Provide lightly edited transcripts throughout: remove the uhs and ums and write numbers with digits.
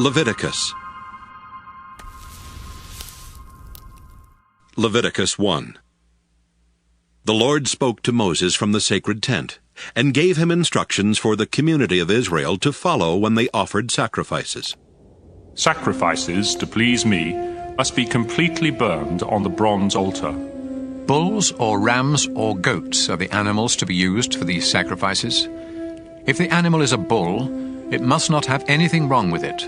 Leviticus. Leviticus 1. The Lord spoke to Moses from the sacred tent, and gave him instructions for the community of Israel to follow when they offered sacrifices. Sacrifices to please me must be completely burned on the bronze altar. Bulls or rams or goats are the animals to be used for these sacrifices. If the animal is a bull, it must not have anything wrong with it.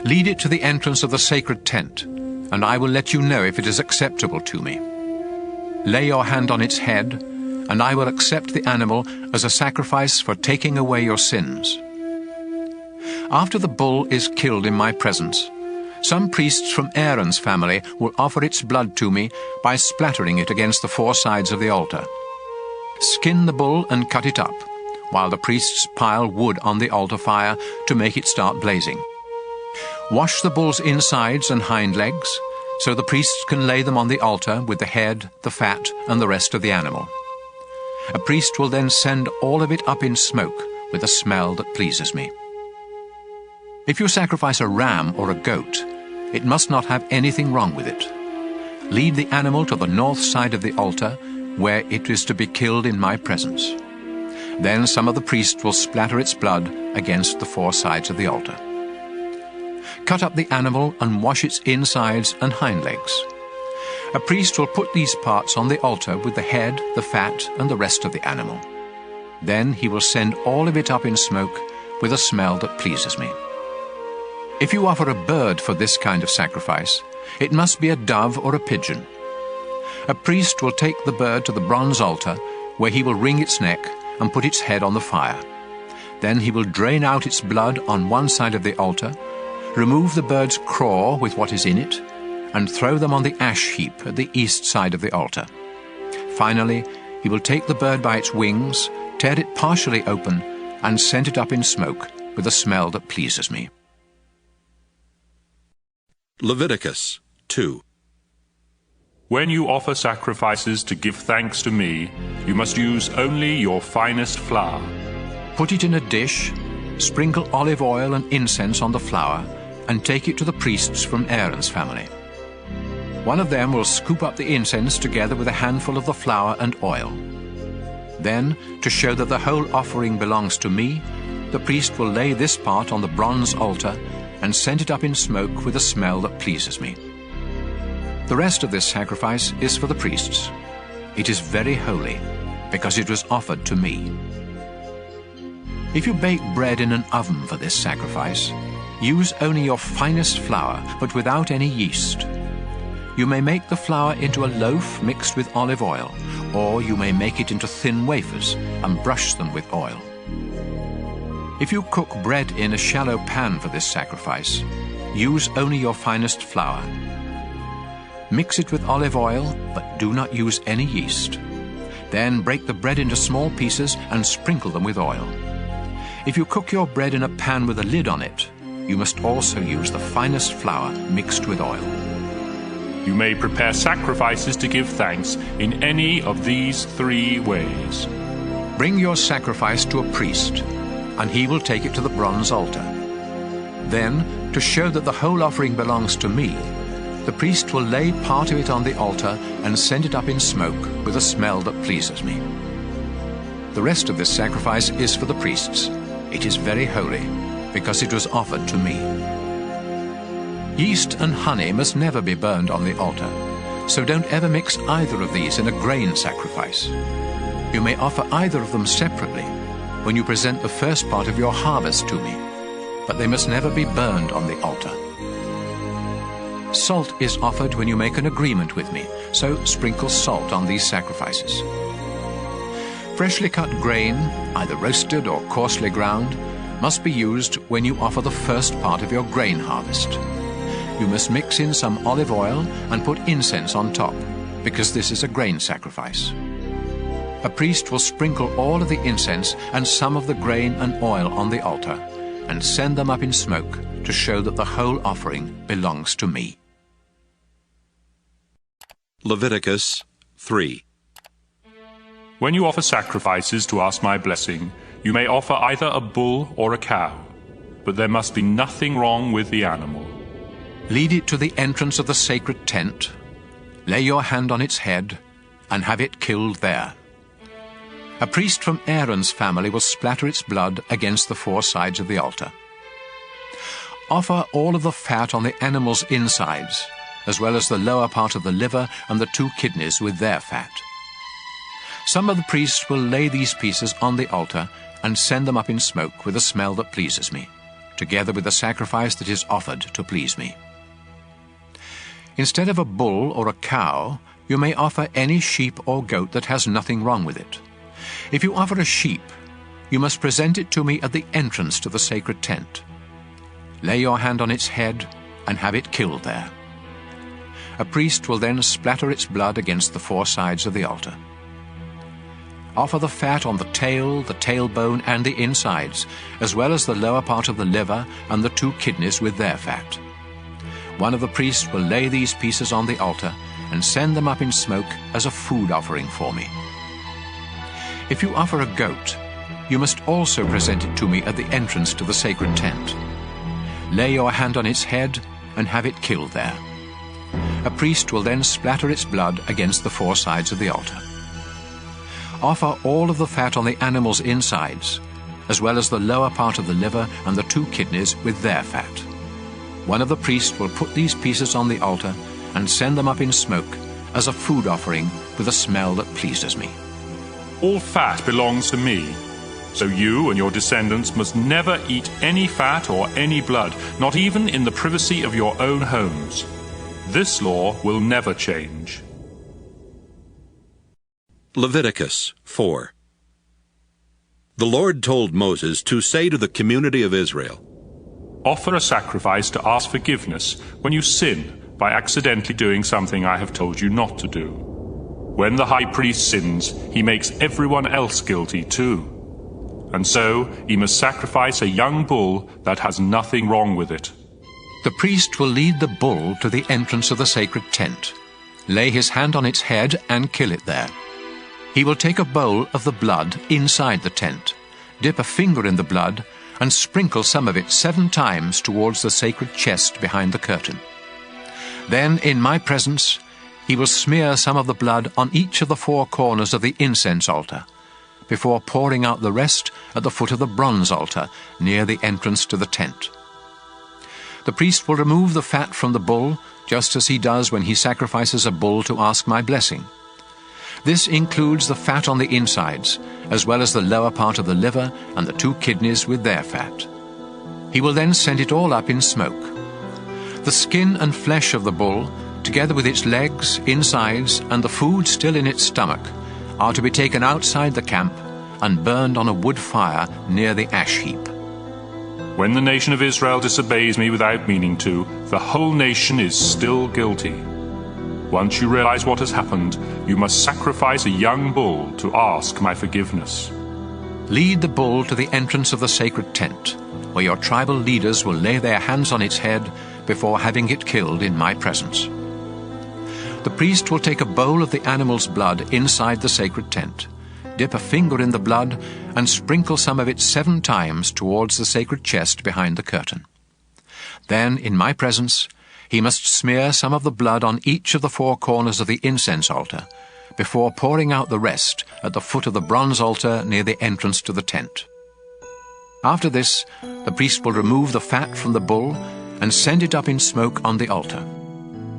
Lead it to the entrance of the sacred tent, and I will let you know if it is acceptable to me. Lay your hand on its head, and I will accept the animal as a sacrifice for taking away your sins. After the bull is killed in my presence, some priests from Aaron's family will offer its blood to me by splattering it against the four sides of the altar. Skin the bull and cut it up, while the priests pile wood on the altar fire to make it start blazing. Wash the bull's insides and hind legs, so the priests can lay them on the altar with the head, the fat, and the rest of the animal. A priest will then send all of it up in smoke with a smell that pleases me. If you sacrifice a ram or a goat, it must not have anything wrong with it. Lead the animal to the north side of the altar, where it is to be killed in my presence. Then some of the priests will splatter its blood against the four sides of the altar. Cut up the animal and wash its insides and hind legs. A priest will put these parts on the altar with the head, the fat, and the rest of the animal. Then he will send all of it up in smoke with a smell that pleases me. If you offer a bird for this kind of sacrifice, it must be a dove or a pigeon. A priest will take the bird to the bronze altar, where he will wring its neck and put its head on the fire. Then he will drain out its blood on one side of the altar, remove the bird's craw with what is in it, and throw them on the ash heap at the east side of the altar. Finally, he will take the bird by its wings, tear it partially open, and send it up in smoke with a smell that pleases me. Leviticus 2. When you offer sacrifices to give thanks to me, you must use only your finest flour. Put it in a dish, sprinkle olive oil and incense on the flour, and take it to the priests from Aaron's family. One of them will scoop up the incense together with a handful of the flour and oil. Then, to show that the whole offering belongs to me, the priest will lay this part on the bronze altar and send it up in smoke with a smell that pleases me. The rest of this sacrifice is for the priests. It is very holy, because it was offered to me. If you bake bread in an oven for this sacrifice, use only your finest flour, but without any yeast. You may make the flour into a loaf mixed with olive oil, or you may make it into thin wafers and brush them with oil. If you cook bread in a shallow pan for this sacrifice, use only your finest flour. Mix it with olive oil, but do not use any yeast. Then break the bread into small pieces and sprinkle them with oil. If you cook your bread in a pan with a lid on it, you must also use the finest flour mixed with oil. You may prepare sacrifices to give thanks in any of these 3 ways. Bring your sacrifice to a priest, and he will take it to the bronze altar. Then, to show that the whole offering belongs to me, the priest will lay part of it on the altar and send it up in smoke with a smell that pleases me. The rest of this sacrifice is for the priests. It is very holy, because it was offered to me. Yeast and honey must never be burned on the altar, so don't ever mix either of these in a grain sacrifice. You may offer either of them separately when you present the first part of your harvest to me, but they must never be burned on the altar. Salt is offered when you make an agreement with me, so sprinkle salt on these sacrifices. Freshly cut grain, either roasted or coarsely ground, must be used when you offer the first part of your grain harvest. You must mix in some olive oil and put incense on top, because this is a grain sacrifice. A priest will sprinkle all of the incense and some of the grain and oil on the altar, and send them up in smoke to show that the whole offering belongs to me. Leviticus 3. When you offer sacrifices to ask my blessing, you may offer either a bull or a cow. but there must be nothing wrong with the animal. Lead it to the entrance of the sacred tent, lay your hand on its head, and have it killed there. A priest from Aaron's family will splatter its blood against the four sides of the altar. Offer all of the fat on the animal's insides, as well as the lower part of the liver and the 2 kidneys with their fat. Some of the priests will lay these pieces on the altar and send them up in smoke with a smell that pleases me, together with the sacrifice that is offered to please me. Instead of a bull or a cow, you may offer any sheep or goat that has nothing wrong with it. If you offer a sheep, you must present it to me at the entrance to the sacred tent. Lay your hand on its head and have it killed there. A priest will then splatter its blood against the 4 sides of the altar. Offer the fat on the tail, the tailbone, and the insides, as well as the lower part of the liver and the 2 kidneys with their fat. One of the priests will lay these pieces on the altar and send them up in smoke as a food offering for me. If you offer a goat, you must also present it to me at the entrance to the sacred tent. Lay your hand on its head and have it killed there. A priest will then splatter its blood against the 4 sides of the altar. Offer all of the fat on the animal's insides, as well as the lower part of the liver and the 2 kidneys with their fat. One of the priests will put these pieces on the altar and send them up in smoke as a food offering with a smell that pleases me. All fat belongs to me, so you and your descendants must never eat any fat or any blood, not even in the privacy of your own homes. This law will never change. Leviticus 4. The Lord told Moses to say to the community of Israel, Offer a sacrifice to ask forgiveness when you sin by accidentally doing something I have told you not to do. When the high priest sins, he makes everyone else guilty too. And so he must sacrifice a young bull that has nothing wrong with it. The priest will lead the bull to the entrance of the sacred tent, lay his hand on its head and kill it there. He will take a bowl of the blood inside the tent, dip a finger in the blood, and sprinkle some of it 7 times towards the sacred chest behind the curtain. Then, in my presence, he will smear some of the blood on each of the 4 corners of the incense altar, before pouring out the rest at the foot of the bronze altar near the entrance to the tent. The priest will remove the fat from the bull, just as he does when he sacrifices a bull to ask my blessing. This includes the fat on the insides, as well as the lower part of the liver and the 2 kidneys with their fat. He will then send it all up in smoke. The skin and flesh of the bull, together with its legs, insides, and the food still in its stomach, are to be taken outside the camp and burned on a wood fire near the ash heap. When the nation of Israel disobeys me without meaning to, the whole nation is still guilty. Once you realize what has happened, you must sacrifice a young bull to ask my forgiveness. Lead the bull to the entrance of the sacred tent, where your tribal leaders will lay their hands on its head before having it killed in my presence. The priest will take a bowl of the animal's blood inside the sacred tent, dip a finger in the blood, and sprinkle some of it 7 times towards the sacred chest behind the curtain. Then, in my presence, he must smear some of the blood on each of the 4 corners of the incense altar, before pouring out the rest at the foot of the bronze altar near the entrance to the tent. After this, the priest will remove the fat from the bull and send it up in smoke on the altar.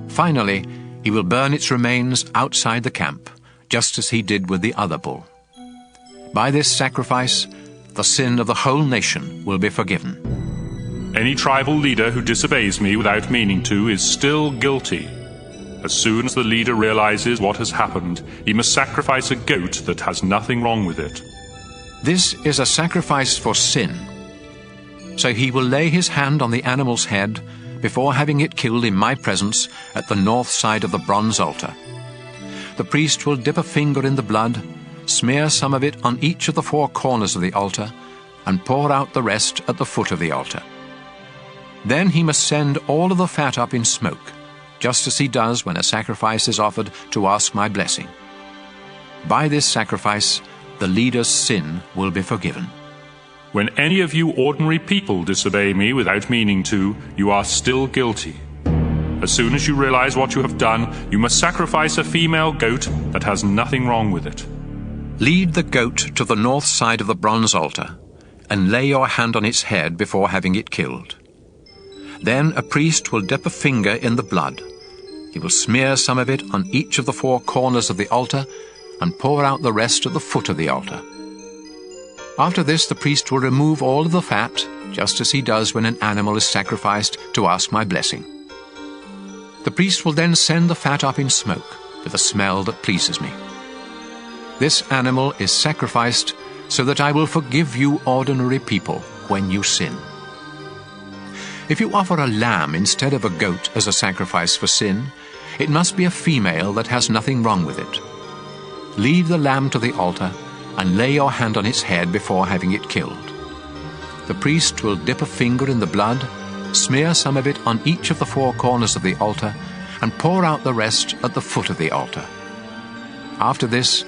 Finally, he will burn its remains outside the camp, just as he did with the other bull. By this sacrifice, the sin of the whole nation will be forgiven. Any tribal leader who disobeys me without meaning to is still guilty. As soon as the leader realizes what has happened, he must sacrifice a goat that has nothing wrong with it. This is a sacrifice for sin. So he will lay his hand on the animal's head before having it killed in my presence at the north side of the bronze altar. The priest will dip a finger in the blood, smear some of it on each of the 4 corners of the altar, and pour out the rest at the foot of the altar. Then he must send all of the fat up in smoke, just as he does when a sacrifice is offered to ask my blessing. By this sacrifice, the leader's sin will be forgiven. When any of you ordinary people disobey me without meaning to, you are still guilty. As soon as you realize what you have done, you must sacrifice a female goat that has nothing wrong with it. Lead the goat to the north side of the bronze altar, and lay your hand on its head before having it killed. Then a priest will dip a finger in the blood. He will smear some of it on each of the four corners of the altar, and pour out the rest at the foot of the altar. After this, the priest will remove all of the fat, just as he does when an animal is sacrificed to ask my blessing. The priest will then send the fat up in smoke, with a smell that pleases me. This animal is sacrificed so that I will forgive you ordinary people when you sin. If you offer a lamb instead of a goat as a sacrifice for sin, it must be a female that has nothing wrong with it. Lead the lamb to the altar and lay your hand on its head before having it killed. The priest will dip a finger in the blood, smear some of it on each of the four corners of the altar, and pour out the rest at the foot of the altar. After this,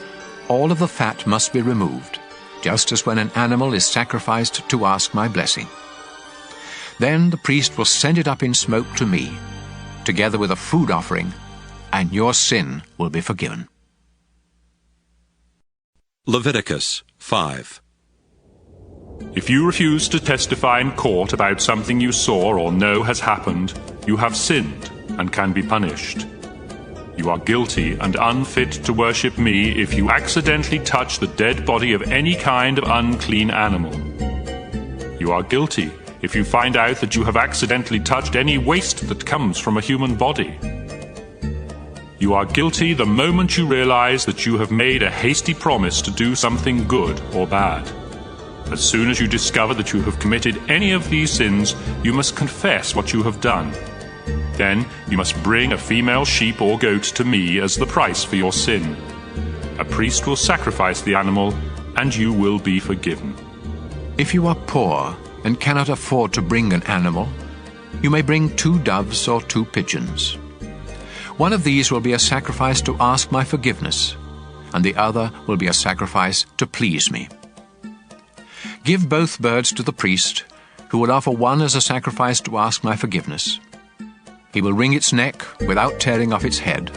all of the fat must be removed, just as when an animal is sacrificed to ask my blessing. Then the priest will send it up in smoke to me, together with a food offering, and your sin will be forgiven. Leviticus 5. If you refuse to testify in court about something you saw or know has happened, you have sinned and can be punished. You are guilty and unfit to worship me if you accidentally touch the dead body of any kind of unclean animal. You are guilty if you find out that you have accidentally touched any waste that comes from a human body. You are guilty the moment you realize that you have made a hasty promise to do something good or bad. As soon as you discover that you have committed any of these sins, you must confess what you have done. Then you must bring a female sheep or goat to me as the price for your sin. A priest will sacrifice the animal, and you will be forgiven. If you are poor and cannot afford to bring an animal, you may bring 2 doves or 2 pigeons. One of these will be a sacrifice to ask my forgiveness, and the other will be a sacrifice to please me. Give both birds to the priest, who will offer one as a sacrifice to ask my forgiveness. He will wring its neck without tearing off its head,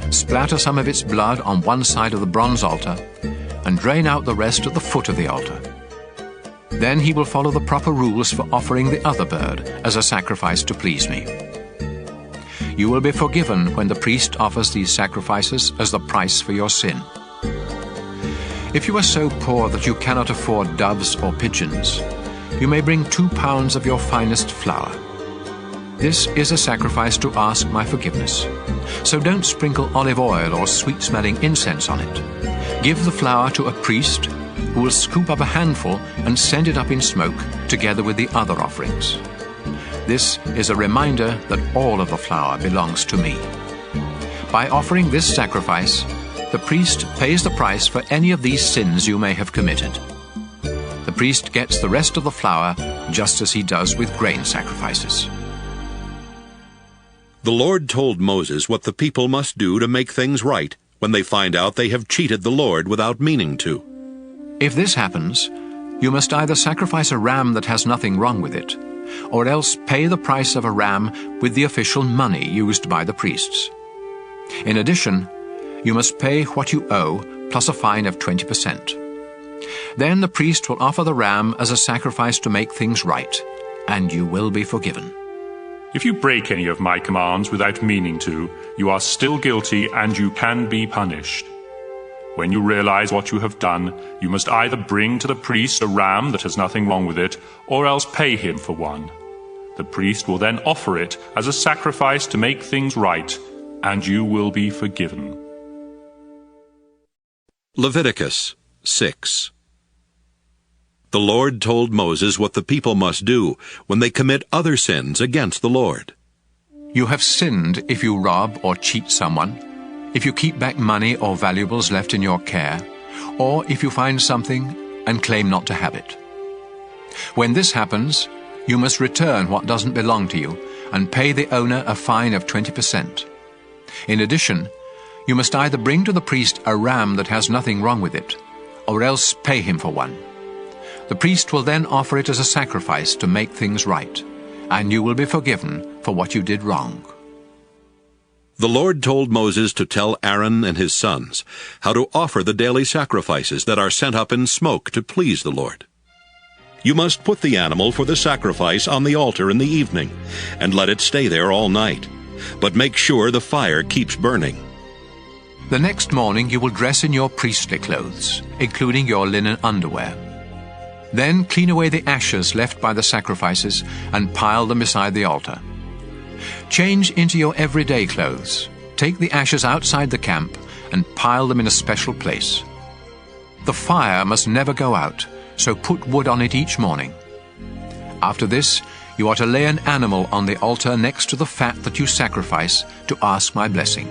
splatter some of its blood on one side of the bronze altar, and drain out the rest at the foot of the altar. Then he will follow the proper rules for offering the other bird as a sacrifice to please me. You will be forgiven when the priest offers these sacrifices as the price for your sin. If you are so poor that you cannot afford doves or pigeons, you may bring 2 pounds of your finest flour. This is a sacrifice to ask my forgiveness. So don't sprinkle olive oil or sweet-smelling incense on it. Give the flour to a priest who will scoop up a handful and send it up in smoke together with the other offerings. This is a reminder that all of the flour belongs to me. By offering this sacrifice, the priest pays the price for any of these sins you may have committed. The priest gets the rest of the flour just as he does with grain sacrifices. The Lord told Moses what the people must do to make things right when they find out they have cheated the Lord without meaning to. If this happens, you must either sacrifice a ram that has nothing wrong with it, or else pay the price of a ram with the official money used by the priests. In addition, you must pay what you owe plus a fine of 20%. Then the priest will offer the ram as a sacrifice to make things right, and you will be forgiven. If you break any of my commands without meaning to, you are still guilty and you can be punished. When you realize what you have done, you must either bring to the priest a ram that has nothing wrong with it, or else pay him for one. The priest will then offer it as a sacrifice to make things right, and you will be forgiven. Leviticus 6. The Lord told Moses what the people must do when they commit other sins against the Lord. You have sinned if you rob or cheat someone, if you keep back money or valuables left in your care, or if you find something and claim not to have it. When this happens, you must return what doesn't belong to you and pay the owner a fine of 20%. In addition, you must either bring to the priest a ram that has nothing wrong with it, or else pay him for one. The priest will then offer it as a sacrifice to make things right, and you will be forgiven for what you did wrong. The Lord told Moses to tell Aaron and his sons how to offer the daily sacrifices that are sent up in smoke to please the Lord. You must put the animal for the sacrifice on the altar in the evening, and let it stay there all night. But make sure the fire keeps burning. The next morning you will dress in your priestly clothes, including your linen underwear. Then clean away the ashes left by the sacrifices and pile them beside the altar. Change into your everyday clothes. Take the ashes outside the camp and pile them in a special place. The fire must never go out, so put wood on it each morning. After this, you are to lay an animal on the altar next to the fat that you sacrifice to ask my blessing.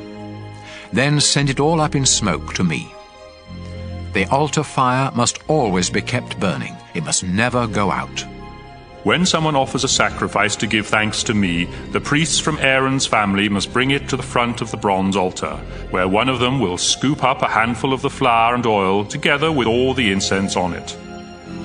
Then send it all up in smoke to me. The altar fire must always be kept burning. It must never go out. When someone offers a sacrifice to give thanks to me, the priests from Aaron's family must bring it to the front of the bronze altar, where one of them will scoop up a handful of the flour and oil together with all the incense on it.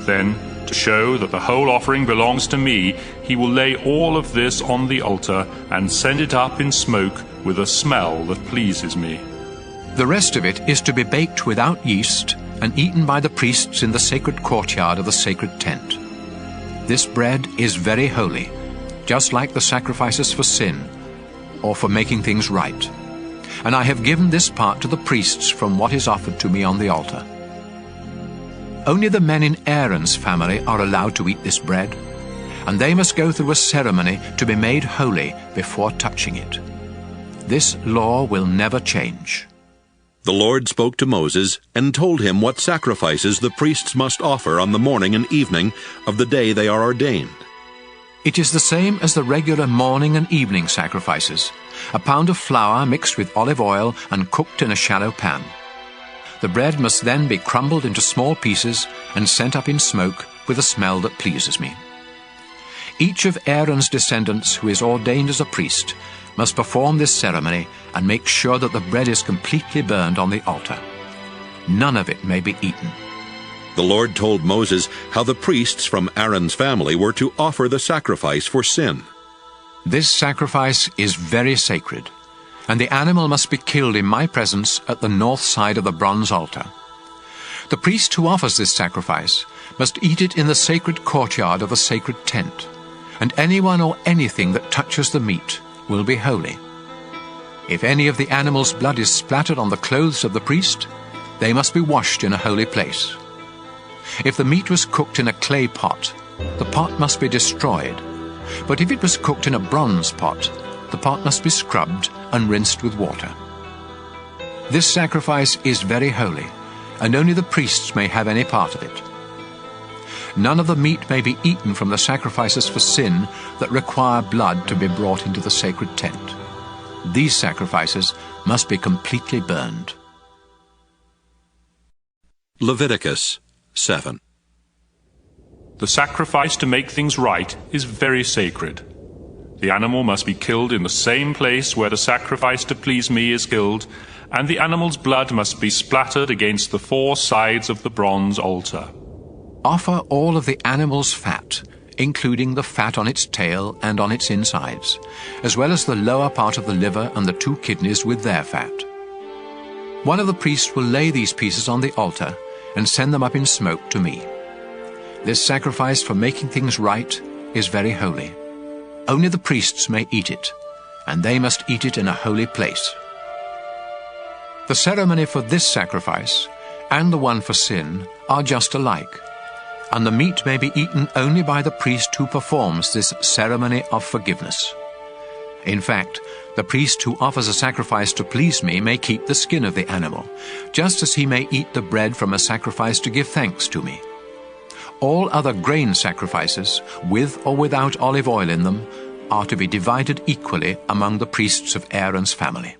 Then, to show that the whole offering belongs to me, he will lay all of this on the altar and send it up in smoke with a smell that pleases me. The rest of it is to be baked without yeast and eaten by the priests in the sacred courtyard of the sacred tent. This bread is very holy, just like the sacrifices for sin or for making things right. And I have given this part to the priests from what is offered to me on the altar. Only the men in Aaron's family are allowed to eat this bread, and they must go through a ceremony to be made holy before touching it. This law will never change. The Lord spoke to Moses and told him what sacrifices the priests must offer on the morning and evening of the day they are ordained. It is the same as the regular morning and evening sacrifices, a pound of flour mixed with olive oil and cooked in a shallow pan. The bread must then be crumbled into small pieces and sent up in smoke with a smell that pleases me. Each of Aaron's descendants who is ordained as a priest must perform this ceremony and make sure that the bread is completely burned on the altar. None of it may be eaten. The Lord told Moses how the priests from Aaron's family were to offer the sacrifice for sin. This sacrifice is very sacred, and the animal must be killed in my presence at the north side of the bronze altar. The priest who offers this sacrifice must eat it in the sacred courtyard of the sacred tent, and anyone or anything that touches the meat will be holy. If any of the animal's blood is splattered on the clothes of the priest, they must be washed in a holy place. If the meat was cooked in a clay pot, the pot must be destroyed. But if it was cooked in a bronze pot, the pot must be scrubbed and rinsed with water. This sacrifice is very holy, and only the priests may have any part of it. None of the meat may be eaten from the sacrifices for sin that require blood to be brought into the sacred tent. These sacrifices must be completely burned. Leviticus 7. The sacrifice to make things right is very sacred. The animal must be killed in the same place where the sacrifice to please me is killed, and the animal's blood must be splattered against the four sides of the bronze altar. Offer all of the animal's fat, including the fat on its tail and on its insides, as well as the lower part of the liver and the 2 kidneys with their fat. One of the priests will lay these pieces on the altar and send them up in smoke to me. This sacrifice for making things right is very holy. Only the priests may eat it, and they must eat it in a holy place. The ceremony for this sacrifice and the one for sin are just alike, and the meat may be eaten only by the priest who performs this ceremony of forgiveness. In fact, the priest who offers a sacrifice to please me may keep the skin of the animal, just as he may eat the bread from a sacrifice to give thanks to me. All other grain sacrifices, with or without olive oil in them, are to be divided equally among the priests of Aaron's family.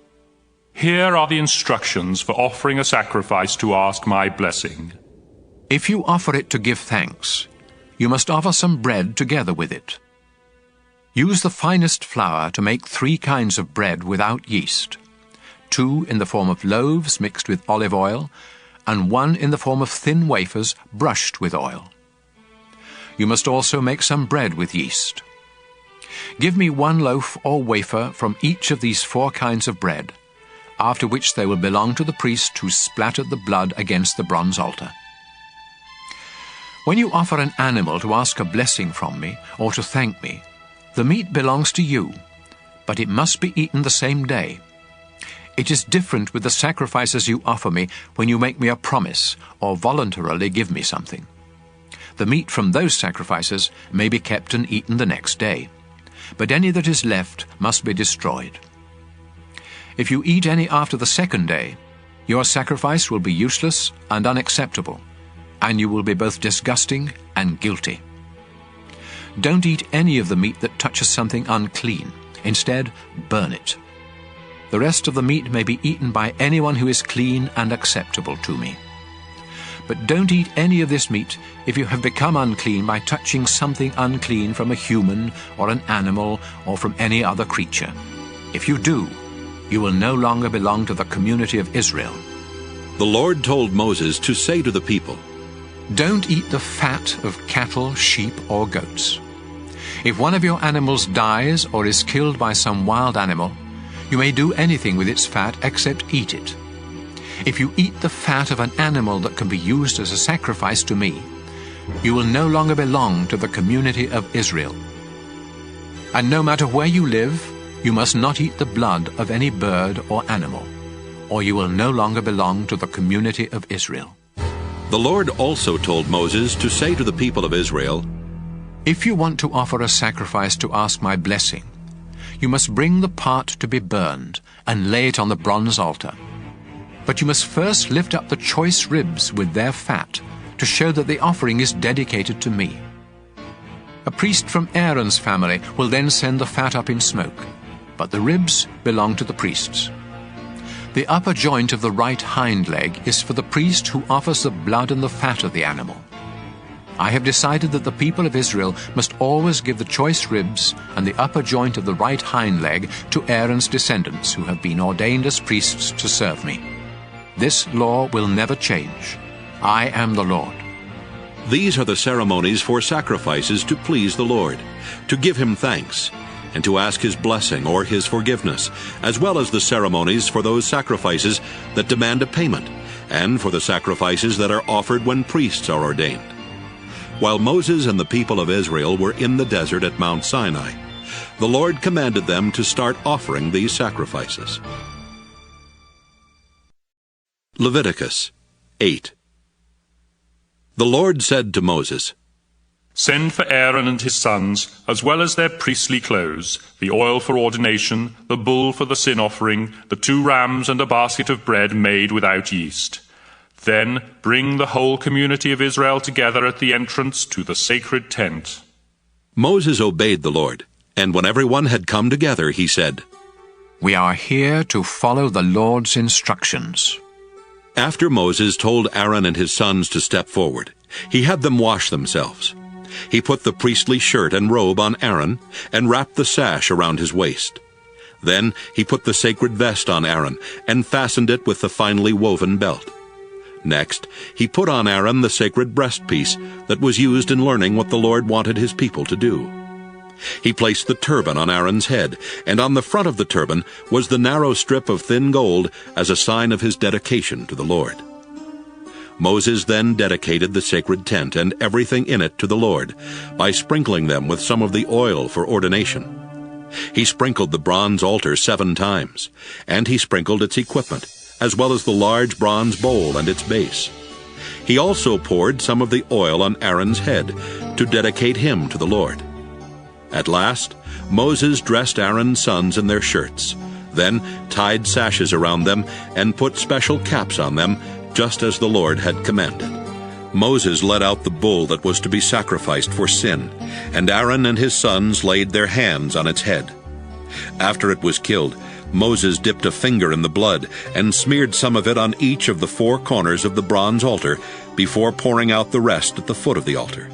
Here are the instructions for offering a sacrifice to ask my blessing. If you offer it to give thanks, you must offer some bread together with it. Use the finest flour to make 3 kinds of bread without yeast, 2 in the form of loaves mixed with olive oil, and 1 in the form of thin wafers brushed with oil. you must also make some bread with yeast. Give me 1 loaf or wafer from each of these 4 kinds of bread, after which they will belong to the priest who splattered the blood against the bronze altar. When you offer an animal to ask a blessing from me or to thank me, the meat belongs to you, but it must be eaten the same day. It is different with the sacrifices you offer me when you make me a promise or voluntarily give me something. The meat from those sacrifices may be kept and eaten the next day, but any that is left must be destroyed. If you eat any after the 2nd day, your sacrifice will be useless and unacceptable, and you will be both disgusting and guilty. Don't eat any of the meat that touches something unclean. Instead, burn it. The rest of the meat may be eaten by anyone who is clean and acceptable to me. But don't eat any of this meat if you have become unclean by touching something unclean from a human or an animal or from any other creature. If you do, you will no longer belong to the community of Israel. The Lord told Moses to say to the people, Don't eat the fat of cattle, sheep, or goats. If one of your animals dies or is killed by some wild animal, you may do anything with its fat except eat it. If you eat the fat of an animal that can be used as a sacrifice to me, you will no longer belong to the community of Israel. And no matter where you live, you must not eat the blood of any bird or animal, or you will no longer belong to the community of Israel. The Lord also told Moses to say to the people of Israel, If you want to offer a sacrifice to ask my blessing, you must bring the part to be burned and lay it on the bronze altar. But you must first lift up the choice ribs with their fat to show that the offering is dedicated to me. A priest from Aaron's family will then send the fat up in smoke, but the ribs belong to the priests. The upper joint of the right hind leg is for the priest who offers the blood and the fat of the animal. I have decided that the people of Israel must always give the choice ribs and the upper joint of the right hind leg to Aaron's descendants who have been ordained as priests to serve me. This law will never change. I am the Lord. These are the ceremonies for sacrifices to please the Lord, to give him thanks, and to ask his blessing or his forgiveness, as well as the ceremonies for those sacrifices that demand a payment, and for the sacrifices that are offered when priests are ordained. While Moses and the people of Israel were in the desert at Mount Sinai, the Lord commanded them to start offering these sacrifices. Leviticus 8. The Lord said to Moses, Send for Aaron and his sons, as well as their priestly clothes, the oil for ordination, the bull for the sin offering, the 2 rams and a basket of bread made without yeast. Then bring the whole community of Israel together at the entrance to the sacred tent. Moses obeyed the Lord, and when everyone had come together, he said, We are here to follow the Lord's instructions. After Moses told Aaron and his sons to step forward, he had them wash themselves. He put the priestly shirt and robe on Aaron and wrapped the sash around his waist. Then he put the sacred vest on Aaron and fastened it with the finely woven belt. Next, he put on Aaron the sacred breastpiece that was used in learning what the Lord wanted his people to do. He placed the turban on Aaron's head, and on the front of the turban was the narrow strip of thin gold as a sign of his dedication to the Lord. Moses then dedicated the sacred tent and everything in it to the Lord by sprinkling them with some of the oil for ordination. He sprinkled the bronze altar 7 times, and he sprinkled its equipment, as well as the large bronze bowl and its base. He also poured some of the oil on Aaron's head to dedicate him to the Lord. At last, Moses dressed Aaron's sons in their shirts, then tied sashes around them and put special caps on them, just as the Lord had commanded. Moses led out the bull that was to be sacrificed for sin, and Aaron and his sons laid their hands on its head. After it was killed, Moses dipped a finger in the blood and smeared some of it on each of the 4 corners of the bronze altar before pouring out the rest at the foot of the altar.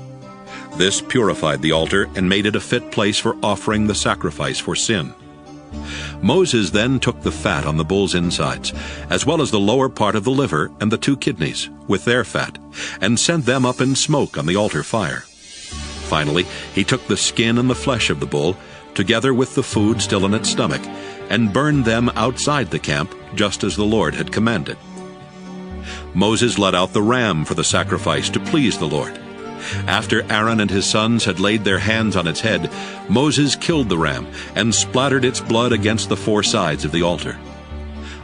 This purified the altar and made it a fit place for offering the sacrifice for sin. Moses then took the fat on the bull's insides, as well as the lower part of the liver and the 2 kidneys, with their fat, and sent them up in smoke on the altar fire. Finally, he took the skin and the flesh of the bull, together with the food still in its stomach, and burned them outside the camp, just as the Lord had commanded. Moses led out the ram for the sacrifice to please the Lord. After Aaron and his sons had laid their hands on its head, Moses killed the ram and splattered its blood against the four sides of the altar.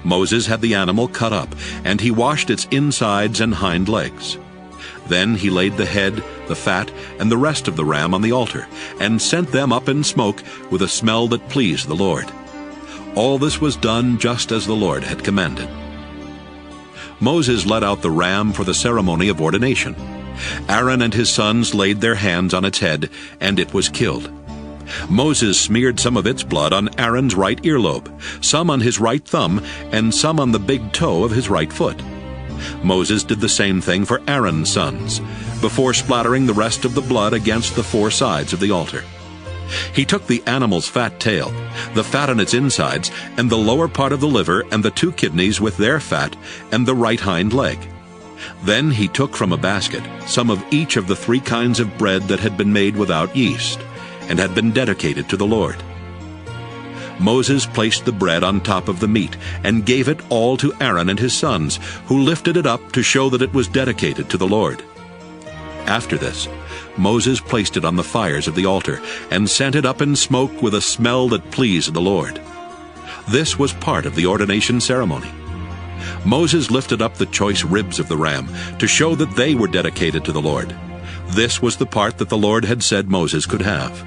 Moses had the animal cut up, and he washed its insides and hind legs. Then he laid the head, the fat, and the rest of the ram on the altar, and sent them up in smoke with a smell that pleased the Lord. All this was done just as the Lord had commanded. Moses led out the ram for the ceremony of ordination. Aaron and his sons laid their hands on its head, and it was killed. Moses smeared some of its blood on Aaron's right earlobe, some on his right thumb, and some on the big toe of his right foot. Moses did the same thing for Aaron's sons, before splattering the rest of the blood against the four sides of the altar. He took the animal's fat tail, the fat on its insides, and the lower part of the liver and the two kidneys with their fat, and the right hind leg. Then he took from a basket some of each of the 3 kinds of bread that had been made without yeast, and had been dedicated to the Lord. Moses placed the bread on top of the meat, and gave it all to Aaron and his sons, who lifted it up to show that it was dedicated to the Lord. After this, Moses placed it on the fires of the altar, and sent it up in smoke with a smell that pleased the Lord. This was part of the ordination ceremony. Moses lifted up the choice ribs of the ram, to show that they were dedicated to the Lord. This was the part that the Lord had said Moses could have.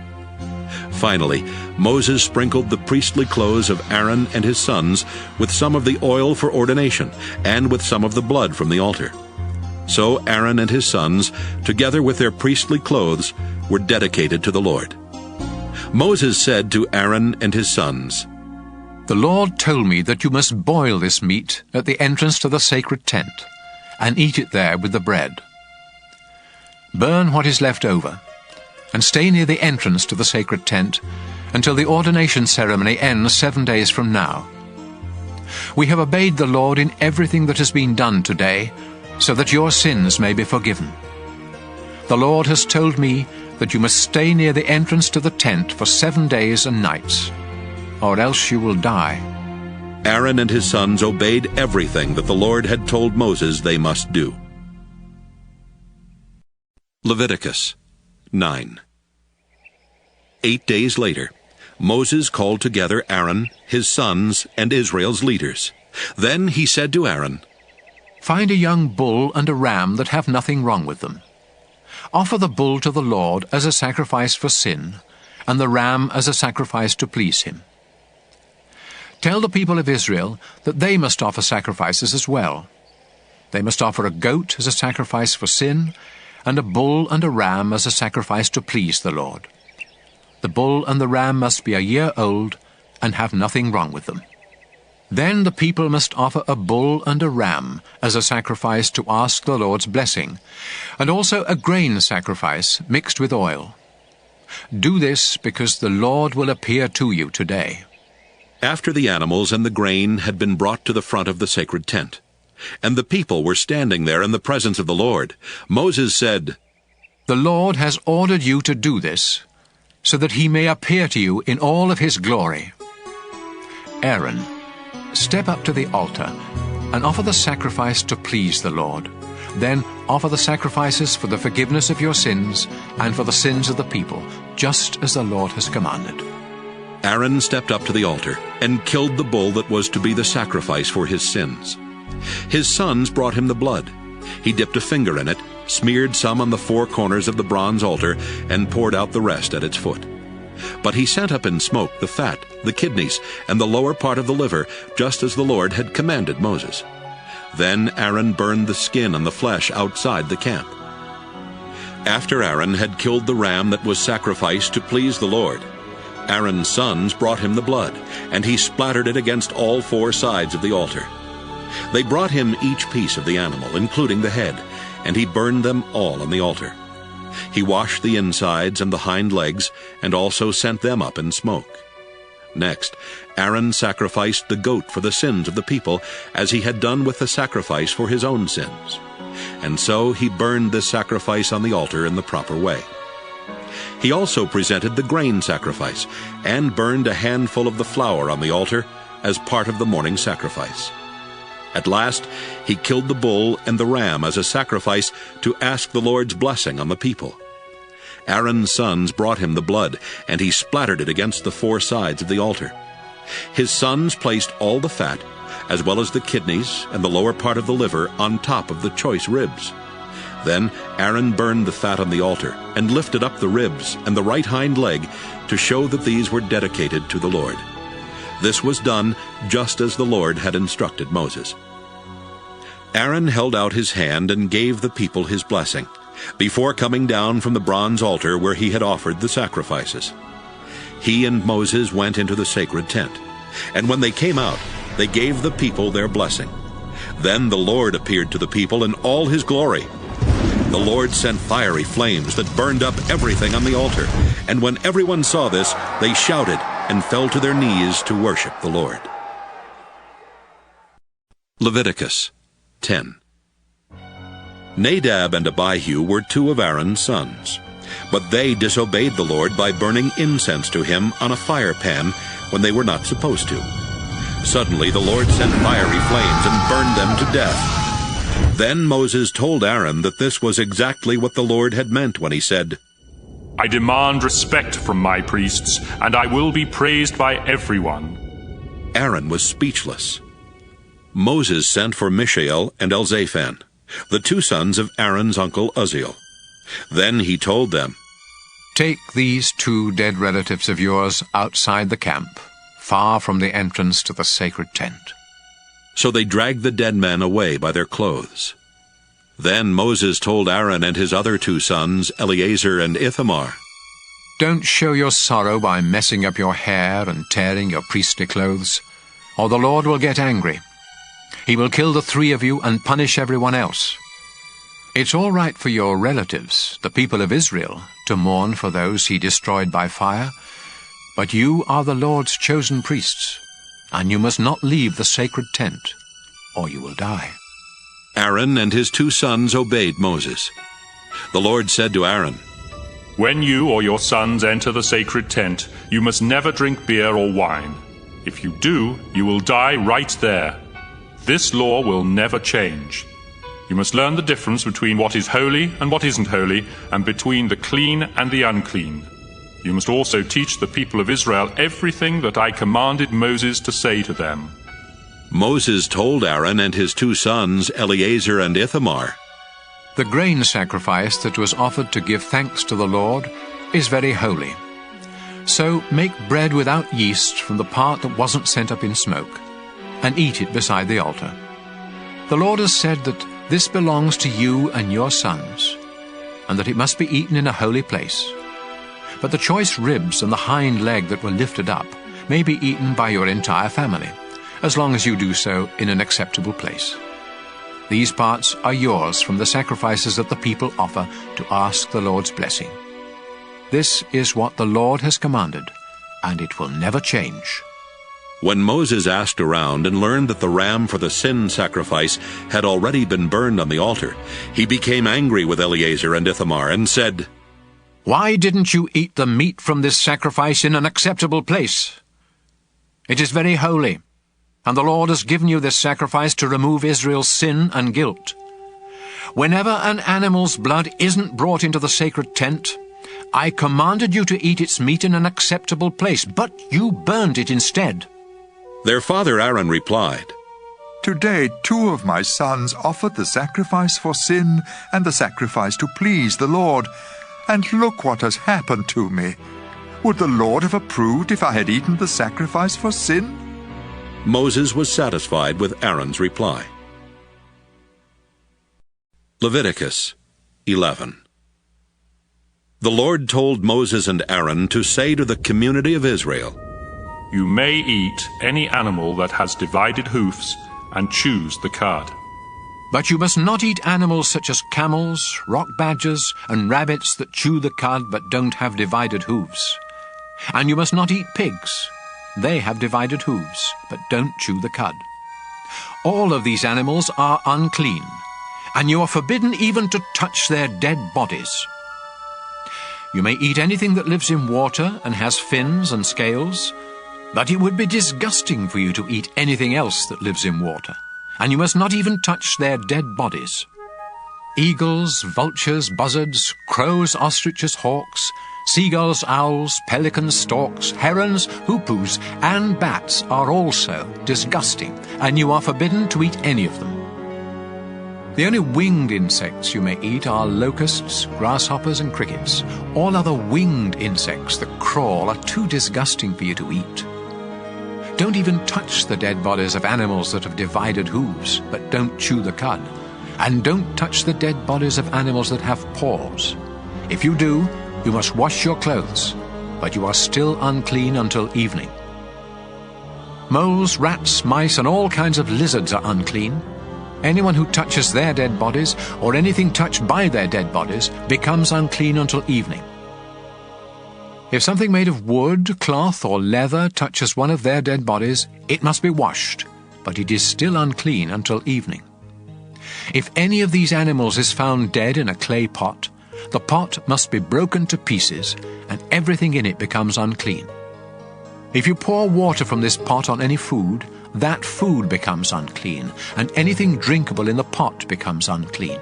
Finally, Moses sprinkled the priestly clothes of Aaron and his sons with some of the oil for ordination, and with some of the blood from the altar. So Aaron and his sons, together with their priestly clothes, were dedicated to the Lord. Moses said to Aaron and his sons, "The Lord told me that you must boil this meat at the entrance to the sacred tent, and eat it there with the bread. Burn what is left over, and stay near the entrance to the sacred tent until the ordination ceremony ends 7 days from now. We have obeyed the Lord in everything that has been done today, so that your sins may be forgiven. The Lord has told me that you must stay near the entrance to the tent for 7 days and nights, or else you will die." Aaron and his sons obeyed everything that the Lord had told Moses they must do. Leviticus 9. 8 days later, Moses called together Aaron, his sons, and Israel's leaders. Then he said to Aaron, "Find a young bull and a ram that have nothing wrong with them. Offer the bull to the Lord as a sacrifice for sin, and the ram as a sacrifice to please him. Tell the people of Israel that they must offer sacrifices as well. They must offer a goat as a sacrifice for sin, and a bull and a ram as a sacrifice to please the Lord. The bull and the ram must be a year old and have nothing wrong with them. Then the people must offer a bull and a ram as a sacrifice to ask the Lord's blessing, and also a grain sacrifice mixed with oil. Do this because the Lord will appear to you today." After the animals and the grain had been brought to the front of the sacred tent, and the people were standing there in the presence of the Lord, Moses said, "The Lord has ordered you to do this, so that he may appear to you in all of his glory. Aaron, step up to the altar and offer the sacrifice to please the Lord. Then offer the sacrifices for the forgiveness of your sins and for the sins of the people, just as the Lord has commanded." Aaron stepped up to the altar and killed the bull that was to be the sacrifice for his sins. His sons brought him the blood. He dipped a finger in it, smeared some on the 4 corners of the bronze altar, and poured out the rest at its foot. But he sent up in smoke the fat, the kidneys, and the lower part of the liver, just as the Lord had commanded Moses. Then Aaron burned the skin and the flesh outside the camp. After Aaron had killed the ram that was sacrificed to please the Lord, Aaron's sons brought him the blood, and he splattered it against all 4 sides of the altar. They brought him each piece of the animal, including the head, and he burned them all on the altar. He washed the insides and the hind legs, and also sent them up in smoke. Next, Aaron sacrificed the goat for the sins of the people, as he had done with the sacrifice for his own sins. And so he burned this sacrifice on the altar in the proper way. He also presented the grain sacrifice and burned a handful of the flour on the altar as part of the morning sacrifice. At last, he killed the bull and the ram as a sacrifice to ask the Lord's blessing on the people. Aaron's sons brought him the blood, and he splattered it against the four sides of the altar. His sons placed all the fat, as well as the kidneys and the lower part of the liver, on top of the choice ribs. Then Aaron burned the fat on the altar and lifted up the ribs and the right hind leg to show that these were dedicated to the Lord. This was done just as the Lord had instructed Moses. Aaron held out his hand and gave the people his blessing, before coming down from the bronze altar where he had offered the sacrifices. He and Moses went into the sacred tent, and when they came out, they gave the people their blessing. Then the Lord appeared to the people in all his glory. The Lord sent fiery flames that burned up everything on the altar, and when everyone saw this, they shouted and fell to their knees to worship the Lord. Leviticus 10. Nadab and Abihu were two of Aaron's sons, but they disobeyed the Lord by burning incense to him on a fire pan when they were not supposed to. Suddenly the Lord sent fiery flames and burned them to death. Then Moses told Aaron that this was exactly what the Lord had meant when he said, I demand respect from my priests, and I will be praised by everyone. Aaron was speechless. Moses sent for Mishael and Elzaphan, the two sons of Aaron's uncle Uzziel. Then he told them, Take these two dead relatives of yours outside the camp, far from the entrance to the sacred tent. So they dragged the dead men away by their clothes. Then Moses told Aaron and his other two sons, Eleazar and Ithamar, Don't show your sorrow by messing up your hair and tearing your priestly clothes, or the Lord will get angry. He will kill the three of you and punish everyone else. It's all right for your relatives, the people of Israel, to mourn for those he destroyed by fire, but you are the Lord's chosen priests, and you must not leave the sacred tent, or you will die. Aaron and his two sons obeyed Moses. The Lord said to Aaron, When you or your sons enter the sacred tent, you must never drink beer or wine. If you do, you will die right there. This law will never change. You must learn the difference between what is holy and what isn't holy, and between the clean and the unclean. You must also teach the people of Israel everything that I commanded Moses to say to them. Moses told Aaron and his two sons, Eleazar and Ithamar, The grain sacrifice that was offered to give thanks to the Lord is very holy. So make bread without yeast from the part that wasn't sent up in smoke, and eat it beside the altar. The Lord has said that this belongs to you and your sons, and that it must be eaten in a holy place. But the choice ribs and the hind leg that were lifted up may be eaten by your entire family, as long as you do so in an acceptable place. These parts are yours from the sacrifices that the people offer to ask the Lord's blessing. This is what the Lord has commanded, and it will never change. When Moses asked around and learned that the ram for the sin sacrifice had already been burned on the altar, he became angry with Eleazar and Ithamar and said, Why didn't you eat the meat from this sacrifice in an acceptable place? It is very holy, and the Lord has given you this sacrifice to remove Israel's sin and guilt. Whenever an animal's blood isn't brought into the sacred tent, I commanded you to eat its meat in an acceptable place, but you burned it instead. Their father Aaron replied, Today 2 of my sons offered the sacrifice for sin and the sacrifice to please the Lord, and look what has happened to me. Would the Lord have approved if I had eaten the sacrifice for sin? Moses was satisfied with Aaron's reply. Leviticus 11. The Lord told Moses and Aaron to say to the community of Israel, You may eat any animal that has divided hoofs, and choose the cud. But you must not eat animals such as camels, rock badgers, and rabbits that chew the cud but don't have divided hooves. And you must not eat pigs. They have divided hooves, but don't chew the cud. All of these animals are unclean, and you are forbidden even to touch their dead bodies. You may eat anything that lives in water and has fins and scales, but it would be disgusting for you to eat anything else that lives in water, and you must not even touch their dead bodies. Eagles, vultures, buzzards, crows, ostriches, hawks, seagulls, owls, pelicans, storks, herons, hoopoes, and bats are also disgusting, and you are forbidden to eat any of them. The only winged insects you may eat are locusts, grasshoppers, and crickets. All other winged insects that crawl are too disgusting for you to eat. Don't even touch the dead bodies of animals that have divided hooves, but don't chew the cud. And don't touch the dead bodies of animals that have paws. If you do, you must wash your clothes, but you are still unclean until evening. Moles, rats, mice, and all kinds of lizards are unclean. Anyone who touches their dead bodies, or anything touched by their dead bodies, becomes unclean until evening. If something made of wood, cloth, or leather touches one of their dead bodies, it must be washed, but it is still unclean until evening. If any of these animals is found dead in a clay pot, the pot must be broken to pieces, and everything in it becomes unclean. If you pour water from this pot on any food, that food becomes unclean, and anything drinkable in the pot becomes unclean.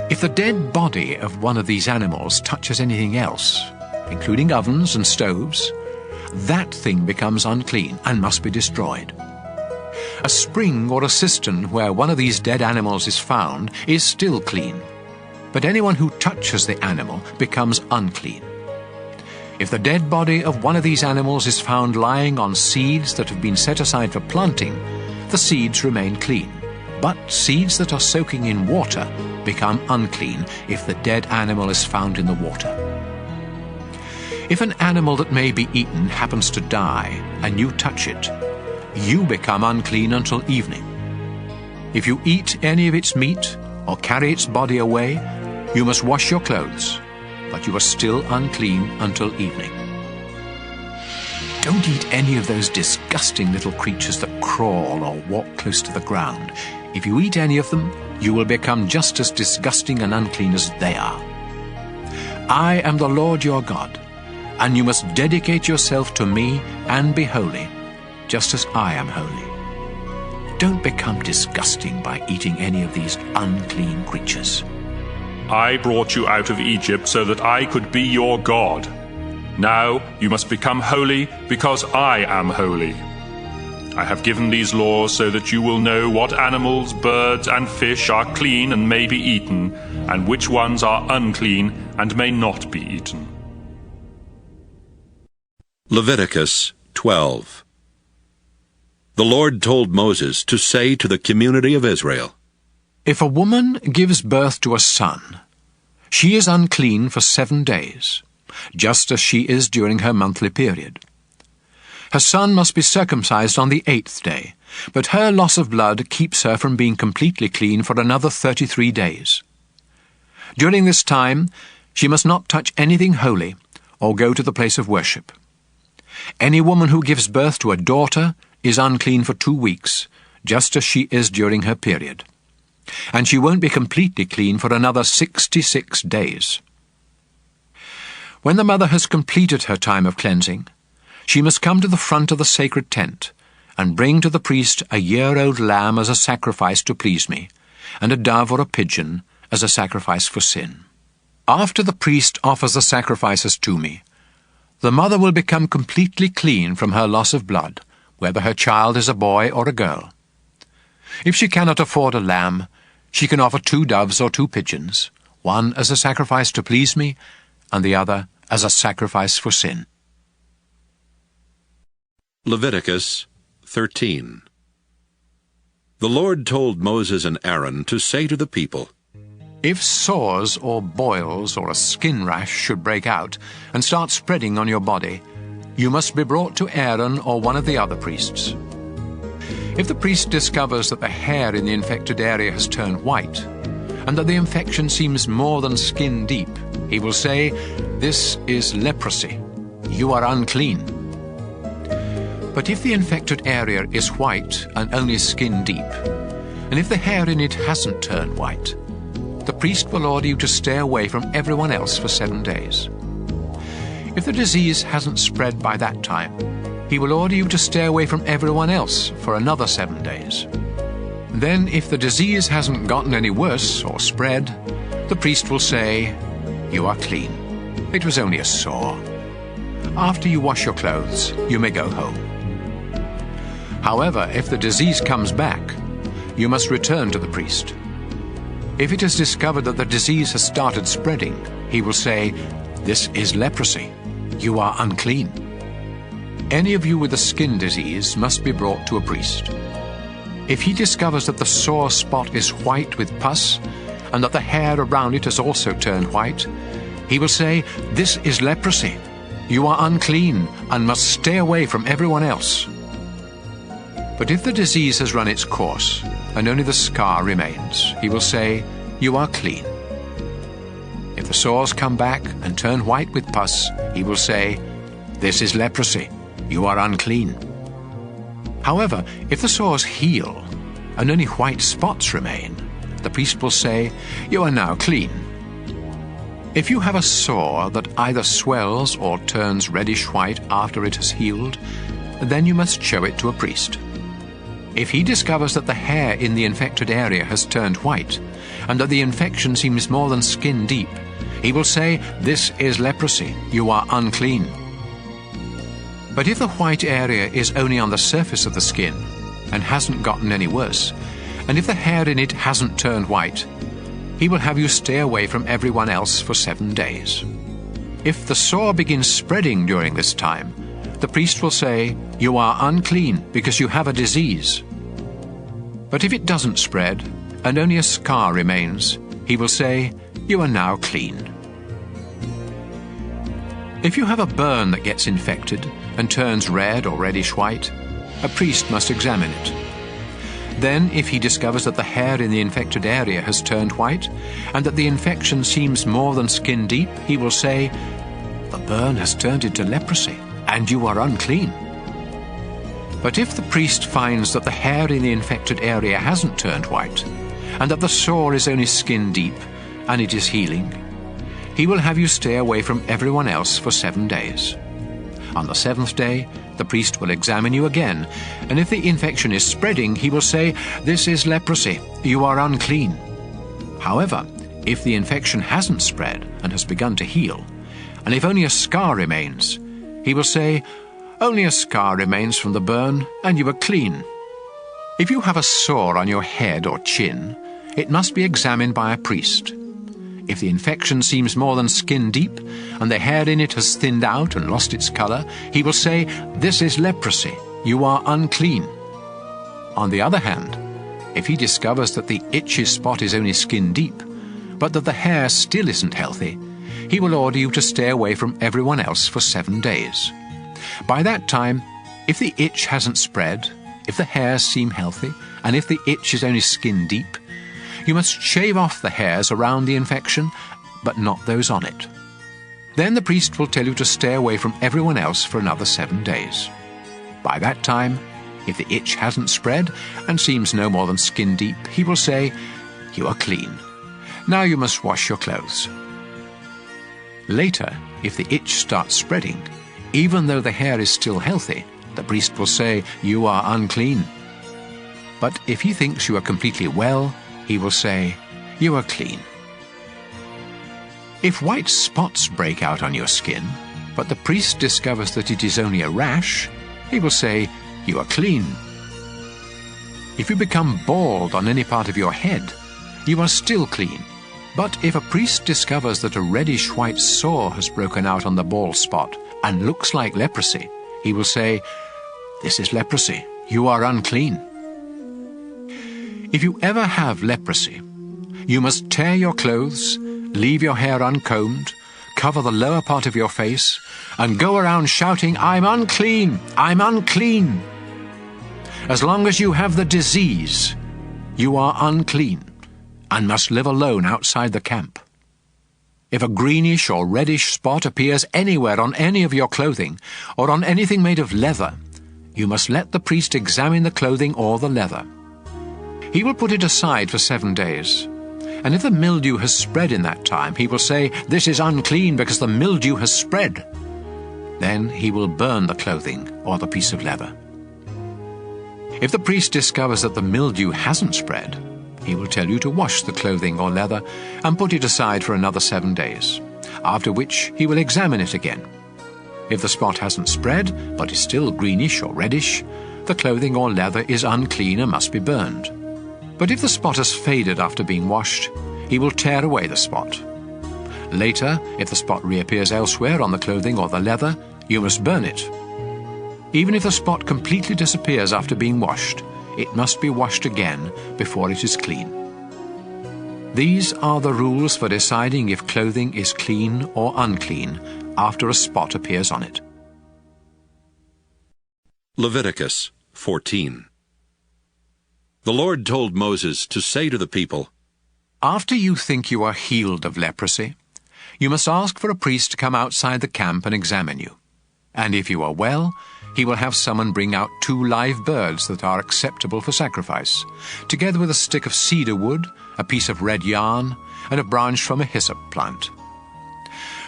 If the dead body of one of these animals touches anything else, including ovens and stoves, that thing becomes unclean and must be destroyed. A spring or a cistern where one of these dead animals is found is still clean, but anyone who touches the animal becomes unclean. If the dead body of one of these animals is found lying on seeds that have been set aside for planting, the seeds remain clean, but seeds that are soaking in water become unclean if the dead animal is found in the water. If an animal that may be eaten happens to die and you touch it, you become unclean until evening. If you eat any of its meat or carry its body away, you must wash your clothes, but you are still unclean until evening. Don't eat any of those disgusting little creatures that crawl or walk close to the ground. If you eat any of them, you will become just as disgusting and unclean as they are. I am the Lord your God, and you must dedicate yourself to me and be holy, just as I am holy. Don't become disgusting by eating any of these unclean creatures. I brought you out of Egypt so that I could be your God. Now you must become holy because I am holy. I have given these laws so that you will know what animals, birds, and fish are clean and may be eaten, and which ones are unclean and may not be eaten. Leviticus 12. The Lord told Moses to say to the community of Israel, If a woman gives birth to a son, she is unclean for 7 days, just as she is during her monthly period. Her son must be circumcised on the 8th day, but her loss of blood keeps her from being completely clean for another 33 days. During this time, she must not touch anything holy or go to the place of worship. Any woman who gives birth to a daughter is unclean for 2 weeks, just as she is during her period. And she won't be completely clean for another 66 days. When the mother has completed her time of cleansing, she must come to the front of the sacred tent and bring to the priest a year-old lamb as a sacrifice to please me, and a dove or a pigeon as a sacrifice for sin. After the priest offers the sacrifices to me, the mother will become completely clean from her loss of blood, whether her child is a boy or a girl. If she cannot afford a lamb, she can offer 2 doves or 2 pigeons, one as a sacrifice to please me, and the other as a sacrifice for sin. Leviticus 13. The Lord told Moses and Aaron to say to the people, If sores or boils or a skin rash should break out and start spreading on your body, you must be brought to Aaron or one of the other priests. If the priest discovers that the hair in the infected area has turned white, and that the infection seems more than skin deep, he will say, This is leprosy. You are unclean. But if the infected area is white and only skin deep, and if the hair in it hasn't turned white, the priest will order you to stay away from everyone else for 7 days. If the disease hasn't spread by that time, he will order you to stay away from everyone else for another 7 days. Then, if the disease hasn't gotten any worse or spread, the priest will say, "You are clean. It was only a sore. After you wash your clothes, you may go home." However, if the disease comes back, you must return to the priest. If it is discovered that the disease has started spreading, he will say, "This is leprosy. You are unclean." Any of you with a skin disease must be brought to a priest. If he discovers that the sore spot is white with pus, and that the hair around it has also turned white, he will say, "This is leprosy. You are unclean and must stay away from everyone else." But if the disease has run its course, and only the scar remains, he will say, "You are clean." If the sores come back and turn white with pus, he will say, "This is leprosy. You are unclean." However, if the sores heal, and only white spots remain, the priest will say, "You are now clean." If you have a sore that either swells or turns reddish white after it has healed, then you must show it to a priest. If he discovers that the hair in the infected area has turned white, and that the infection seems more than skin deep, he will say, "This is leprosy. You are unclean." But if the white area is only on the surface of the skin, and hasn't gotten any worse, and if the hair in it hasn't turned white, he will have you stay away from everyone else for 7 days. If the sore begins spreading during this time, the priest will say, "You are unclean because you have a disease." But if it doesn't spread, and only a scar remains, he will say, "You are now clean." If you have a burn that gets infected and turns red or reddish white, a priest must examine it. Then, if he discovers that the hair in the infected area has turned white, and that the infection seems more than skin deep, he will say, "The burn has turned into leprosy, and you are unclean." But if the priest finds that the hair in the infected area hasn't turned white, and that the sore is only skin deep, and it is healing, he will have you stay away from everyone else for 7 days. On the 7th day, the priest will examine you again, and if the infection is spreading, he will say, "This is leprosy. You are unclean." However, if the infection hasn't spread and has begun to heal, and if only a scar remains, he will say, "Only a scar remains from the burn, and you are clean." If you have a sore on your head or chin, it must be examined by a priest. If the infection seems more than skin deep, and the hair in it has thinned out and lost its color, he will say, "This is leprosy. You are unclean." On the other hand, if he discovers that the itchy spot is only skin deep, but that the hair still isn't healthy, he will order you to stay away from everyone else for 7 days. By that time, if the itch hasn't spread, if the hairs seem healthy, and if the itch is only skin deep, you must shave off the hairs around the infection, but not those on it. Then the priest will tell you to stay away from everyone else for another 7 days. By that time, if the itch hasn't spread and seems no more than skin deep, he will say, "You are clean. Now you must wash your clothes." Later, if the itch starts spreading, even though the hair is still healthy, the priest will say, "You are unclean." But if he thinks you are completely well, he will say, "You are clean." If white spots break out on your skin, but the priest discovers that it is only a rash, he will say, "You are clean." If you become bald on any part of your head, you are still clean. But if a priest discovers that a reddish-white sore has broken out on the bald spot and looks like leprosy, he will say, "This is leprosy. You are unclean." If you ever have leprosy, you must tear your clothes, leave your hair uncombed, cover the lower part of your face, and go around shouting, "I'm unclean! I'm unclean!" As long as you have the disease, you are unclean and must live alone outside the camp. If a greenish or reddish spot appears anywhere on any of your clothing or on anything made of leather, you must let the priest examine the clothing or the leather. He will put it aside for 7 days. And if the mildew has spread in that time, he will say, "This is unclean because the mildew has spread." Then he will burn the clothing or the piece of leather. If the priest discovers that the mildew hasn't spread, he will tell you to wash the clothing or leather and put it aside for another 7 days, after which he will examine it again. If the spot hasn't spread, but is still greenish or reddish, the clothing or leather is unclean and must be burned. But if the spot has faded after being washed, he will tear away the spot. Later, if the spot reappears elsewhere on the clothing or the leather, you must burn it. Even if the spot completely disappears after being washed, it must be washed again before it is clean. These are the rules for deciding if clothing is clean or unclean after a spot appears on it. Leviticus 14. The Lord told Moses to say to the people, After you think you are healed of leprosy, you must ask for a priest to come outside the camp and examine you. And if you are well, he will have someone bring out 2 live birds that are acceptable for sacrifice, together with a stick of cedar wood, a piece of red yarn, and a branch from a hyssop plant.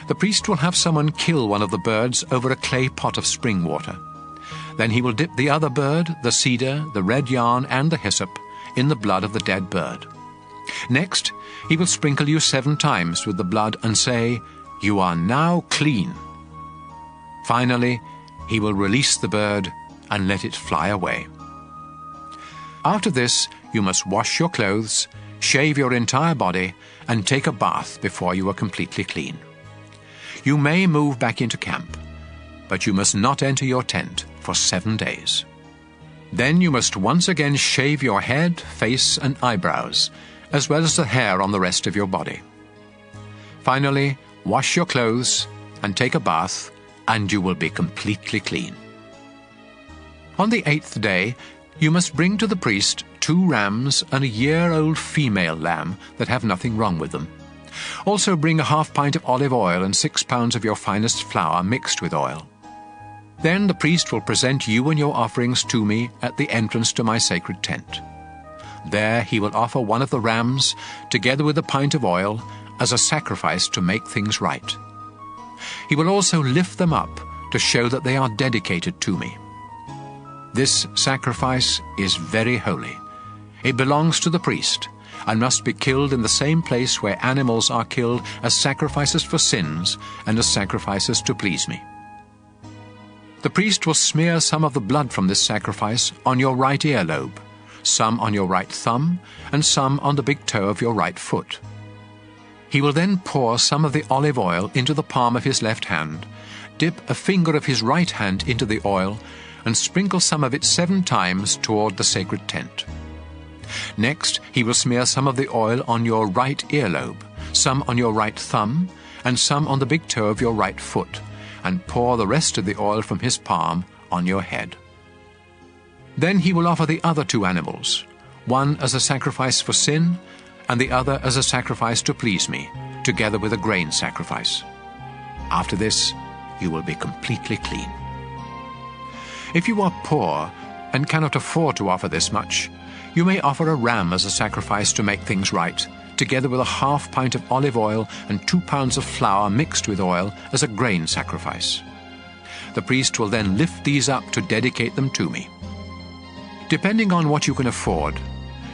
The priest will have someone kill one of the birds over a clay pot of spring water. Then he will dip the other bird, the cedar, the red yarn, and the hyssop in the blood of the dead bird. Next, he will sprinkle you 7 times with the blood and say, "You are now clean." Finally, he will release the bird and let it fly away. After this, you must wash your clothes, shave your entire body, and take a bath before you are completely clean. You may move back into camp, but you must not enter your tent for 7 days. Then you must once again shave your head, face, and eyebrows, as well as the hair on the rest of your body. Finally, wash your clothes and take a bath, and you will be completely clean. On the 8th day, you must bring to the priest 2 rams and a year-old female lamb that have nothing wrong with them. Also bring a half pint of olive oil and 6 pounds of your finest flour mixed with oil. Then the priest will present you and your offerings to me at the entrance to my sacred tent. There he will offer one of the rams, together with a pint of oil, as a sacrifice to make things right. He will also lift them up to show that they are dedicated to me. This sacrifice is very holy. It belongs to the priest and must be killed in the same place where animals are killed as sacrifices for sins and as sacrifices to please me. The priest will smear some of the blood from this sacrifice on your right earlobe, some on your right thumb, and some on the big toe of your right foot. He will then pour some of the olive oil into the palm of his left hand, dip a finger of his right hand into the oil, and sprinkle some of it 7 times toward the sacred tent. Next, he will smear some of the oil on your right earlobe, some on your right thumb, and some on the big toe of your right foot, and pour the rest of the oil from his palm on your head. Then he will offer the other 2 animals, one as a sacrifice for sin, and the other as a sacrifice to please me, together with a grain sacrifice. After this, you will be completely clean. If you are poor and cannot afford to offer this much, you may offer a ram as a sacrifice to make things right, together with a half pint of olive oil and 2 pounds of flour mixed with oil as a grain sacrifice. The priest will then lift these up to dedicate them to me. Depending on what you can afford,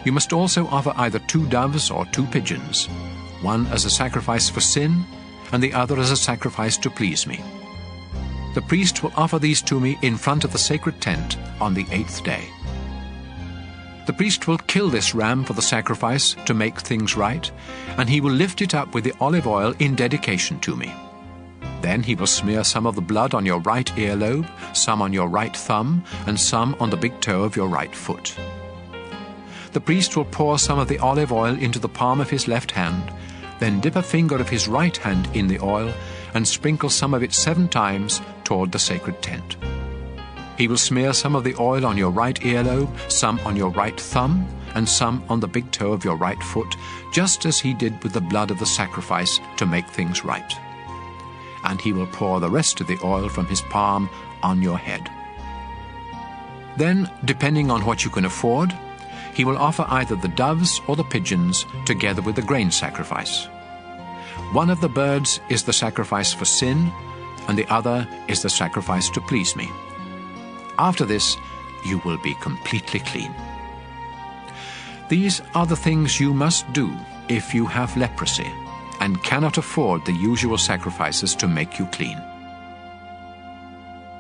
you must also offer either 2 doves or 2 pigeons, one as a sacrifice for sin and the other as a sacrifice to please me. The priest will offer these to me in front of the sacred tent on the 8th day. The priest will kill this ram for the sacrifice to make things right, and he will lift it up with the olive oil in dedication to me. Then he will smear some of the blood on your right earlobe, some on your right thumb, and some on the big toe of your right foot. The priest will pour some of the olive oil into the palm of his left hand, then dip a finger of his right hand in the oil and sprinkle some of it 7 times toward the sacred tent. He will smear some of the oil on your right earlobe, some on your right thumb, and some on the big toe of your right foot, just as he did with the blood of the sacrifice to make things right. And he will pour the rest of the oil from his palm on your head. Then, depending on what you can afford, he will offer either the doves or the pigeons together with the grain sacrifice. One of the birds is the sacrifice for sin, and the other is the sacrifice to please me. After this, you will be completely clean. These are the things you must do if you have leprosy and cannot afford the usual sacrifices to make you clean.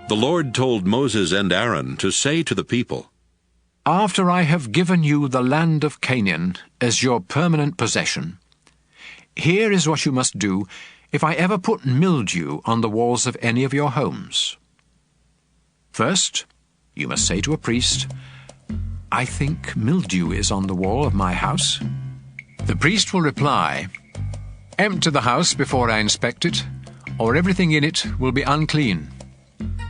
The Lord told Moses and Aaron to say to the people, After I have given you the land of Canaan as your permanent possession, here is what you must do if I ever put mildew on the walls of any of your homes. First, you must say to a priest, I think mildew is on the wall of my house. The priest will reply, Empty the house before I inspect it, or everything in it will be unclean.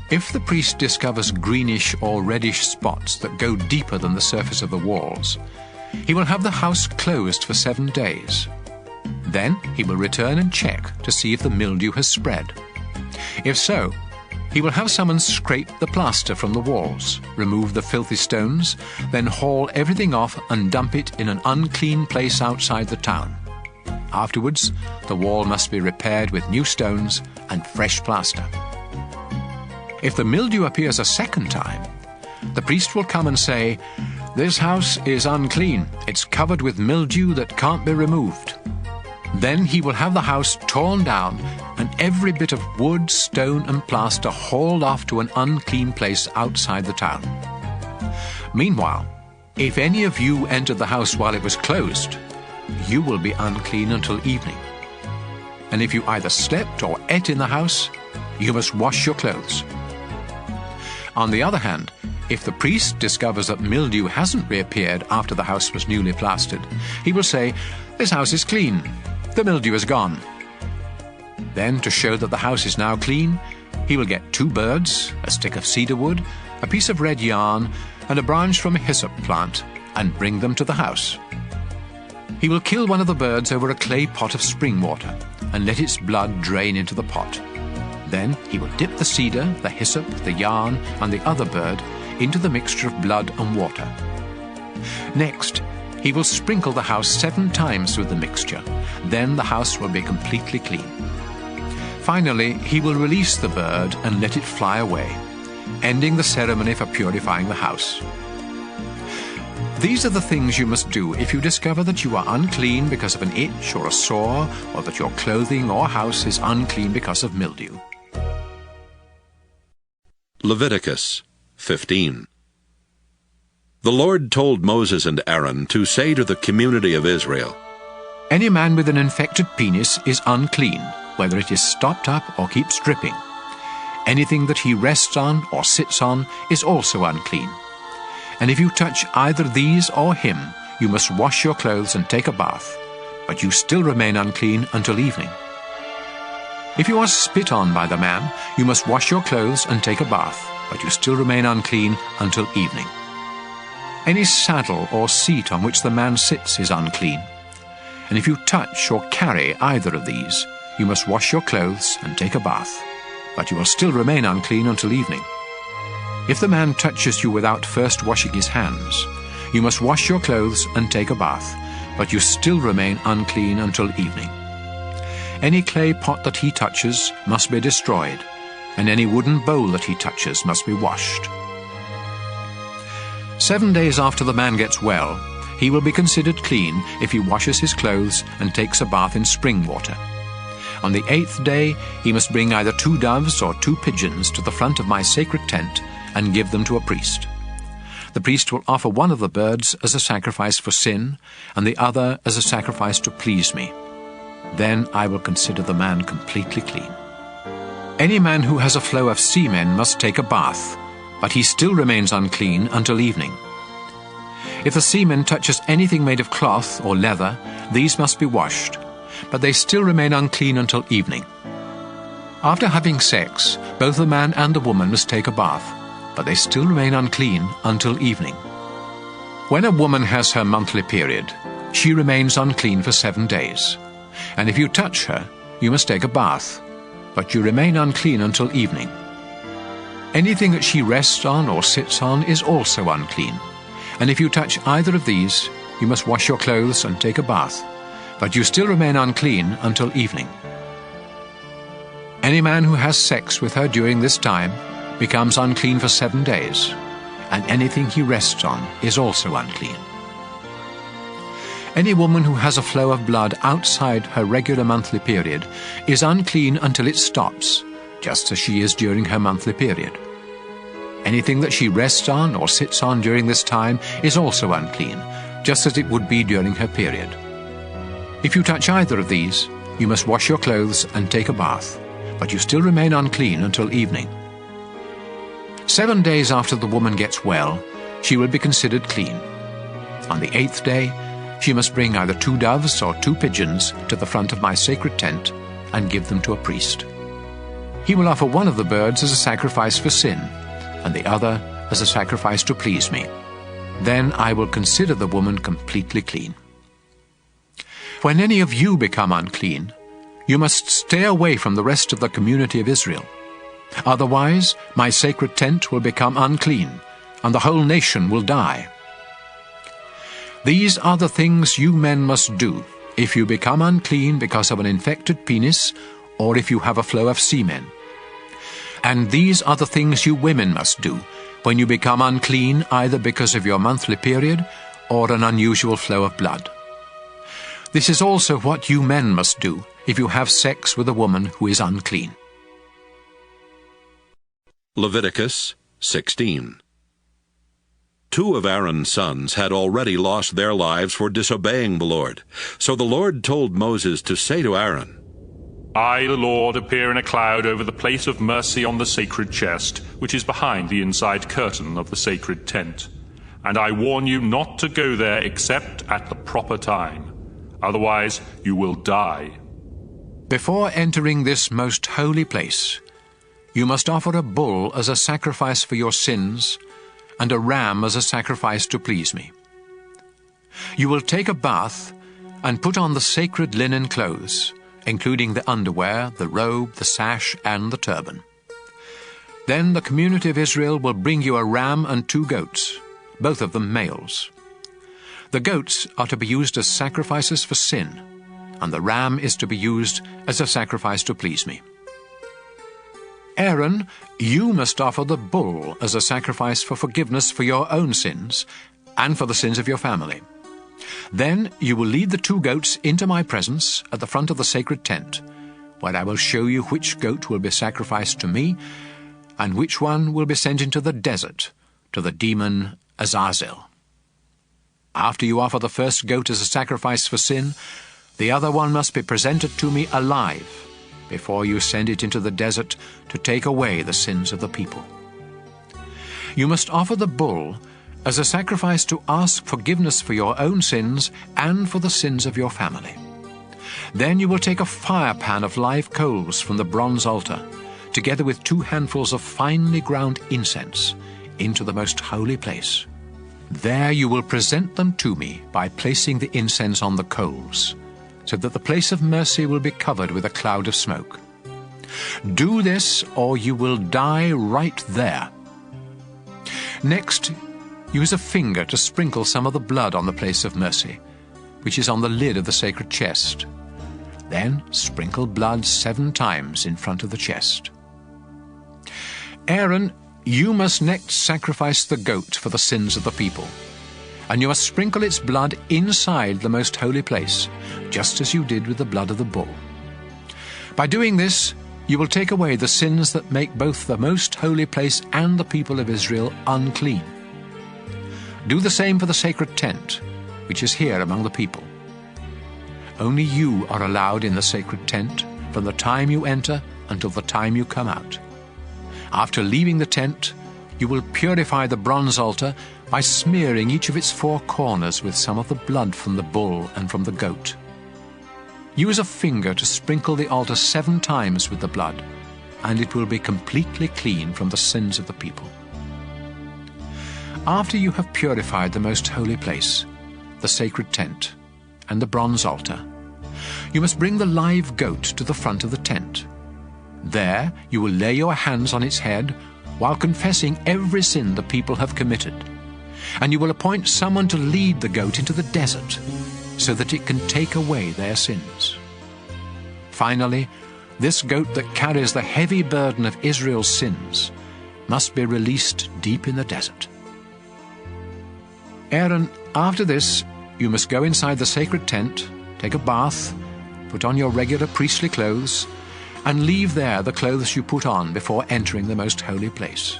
If the priest discovers greenish or reddish spots that go deeper than the surface of the walls, he will have the house closed for 7 days. Then he will return and check to see if the mildew has spread. If so, he will have someone scrape the plaster from the walls, remove the filthy stones, then haul everything off and dump it in an unclean place outside the town. Afterwards, the wall must be repaired with new stones and fresh plaster. If the mildew appears a second time, the priest will come and say, This house is unclean. It's covered with mildew that can't be removed. Then he will have the house torn down and every bit of wood, stone and plaster hauled off to an unclean place outside the town. Meanwhile, if any of you entered the house while it was closed, you will be unclean until evening. And if you either slept or ate in the house, you must wash your clothes. On the other hand, if the priest discovers that mildew hasn't reappeared after the house was newly plastered, he will say, This house is clean. The mildew is gone. Then, to show that the house is now clean, he will get 2 birds, a stick of cedar wood, a piece of red yarn, and a branch from a hyssop plant, and bring them to the house. He will kill one of the birds over a clay pot of spring water, and let its blood drain into the pot. Then he will dip the cedar, the hyssop, the yarn, and the other bird into the mixture of blood and water. Next, he will sprinkle the house 7 times with the mixture. Then the house will be completely clean. Finally, he will release the bird and let it fly away, ending the ceremony for purifying the house. These are the things you must do if you discover that you are unclean because of an itch or a sore, or that your clothing or house is unclean because of mildew. Leviticus 15. The Lord told Moses and Aaron to say to the community of Israel, Any man with an infected penis is unclean, whether it is stopped up or keeps dripping. Anything that he rests on or sits on is also unclean. And if you touch either these or him, you must wash your clothes and take a bath, but you still remain unclean until evening. If you are spit on by the man, you must wash your clothes and take a bath, but you still remain unclean until evening. Any saddle or seat on which the man sits is unclean. And if you touch or carry either of these, you must wash your clothes and take a bath, but you will still remain unclean until evening. If the man touches you without first washing his hands, you must wash your clothes and take a bath, but you still remain unclean until evening. Any clay pot that he touches must be destroyed, and any wooden bowl that he touches must be washed. 7 days after the man gets well, he will be considered clean if he washes his clothes and takes a bath in spring water. On the 8th day, he must bring either 2 doves or 2 pigeons to the front of my sacred tent and give them to a priest. The priest will offer one of the birds as a sacrifice for sin, and the other as a sacrifice to please me. Then I will consider the man completely clean. Any man who has a flow of semen must take a bath, but he still remains unclean until evening. If the semen touches anything made of cloth or leather, these must be washed, but they still remain unclean until evening. After having sex, both the man and the woman must take a bath, but they still remain unclean until evening. When a woman has her monthly period, she remains unclean for 7 days, and if you touch her, you must take a bath, but you remain unclean until evening. Anything that she rests on or sits on is also unclean, And if you touch either of these, you must wash your clothes and take a bath, but you still remain unclean until evening. Any man who has sex with her during this time becomes unclean for 7 days, and anything he rests on is also unclean. Any woman who has a flow of blood outside her regular monthly period is unclean until it stops, just as she is during her monthly period. Anything that she rests on or sits on during this time is also unclean, just as it would be during her period. If you touch either of these, you must wash your clothes and take a bath, but you still remain unclean until evening. 7 days after the woman gets well, she will be considered clean. On the 8th day, she must bring either 2 doves or 2 pigeons to the front of my sacred tent and give them to a priest. He will offer one of the birds as a sacrifice for sin, and the other as a sacrifice to please me. Then I will consider the woman completely clean. When any of you become unclean, you must stay away from the rest of the community of Israel. Otherwise, my sacred tent will become unclean, and the whole nation will die. These are the things you men must do if you become unclean because of an infected penis, or if you have a flow of semen. And these are the things you women must do when you become unclean either because of your monthly period or an unusual flow of blood. This is also what you men must do if you have sex with a woman who is unclean. Leviticus 16. 2 of Aaron's sons had already lost their lives for disobeying the Lord. So the Lord told Moses to say to Aaron, I, the Lord, appear in a cloud over the place of mercy on the sacred chest, which is behind the inside curtain of the sacred tent. And I warn you not to go there except at the proper time. Otherwise you will die. Before entering this most holy place, you must offer a bull as a sacrifice for your sins and a ram as a sacrifice to please me. You will take a bath and put on the sacred linen clothes, including the underwear, the robe, the sash, and the turban. Then the community of Israel will bring you a ram and 2 goats, both of them males. The goats are to be used as sacrifices for sin, and the ram is to be used as a sacrifice to please me. Aaron, you must offer the bull as a sacrifice for forgiveness for your own sins and for the sins of your family. Then you will lead the 2 goats into my presence at the front of the sacred tent, where I will show you which goat will be sacrificed to me and which one will be sent into the desert to the demon Azazel. After you offer the first goat as a sacrifice for sin, the other one must be presented to me alive before you send it into the desert to take away the sins of the people. You must offer the bull as a sacrifice to ask forgiveness for your own sins and for the sins of your family. Then you will take a fire pan of live coals from the bronze altar, together with 2 handfuls of finely ground incense, into the most holy place. There you will present them to me by placing the incense on the coals, so that the place of mercy will be covered with a cloud of smoke. Do this, or you will die right there. Next, use a finger to sprinkle some of the blood on the place of mercy, which is on the lid of the sacred chest. Then sprinkle blood 7 times in front of the chest. Aaron, you must next sacrifice the goat for the sins of the people, and you must sprinkle its blood inside the most holy place, just as you did with the blood of the bull. By doing this, you will take away the sins that make both the most holy place and the people of Israel unclean. Do the same for the sacred tent, which is here among the people. Only you are allowed in the sacred tent from the time you enter until the time you come out. After leaving the tent, you will purify the bronze altar by smearing each of its 4 corners with some of the blood from the bull and from the goat. Use a finger to sprinkle the altar 7 times with the blood, and it will be completely clean from the sins of the people. After you have purified the most holy place, the sacred tent, and the bronze altar, you must bring the live goat to the front of the tent. There you will lay your hands on its head while confessing every sin the people have committed, and you will appoint someone to lead the goat into the desert, so that it can take away their sins. Finally, this goat that carries the heavy burden of Israel's sins must be released deep in the desert. Aaron, after this, you must go inside the sacred tent, take a bath, put on your regular priestly clothes, and leave there the clothes you put on before entering the most holy place.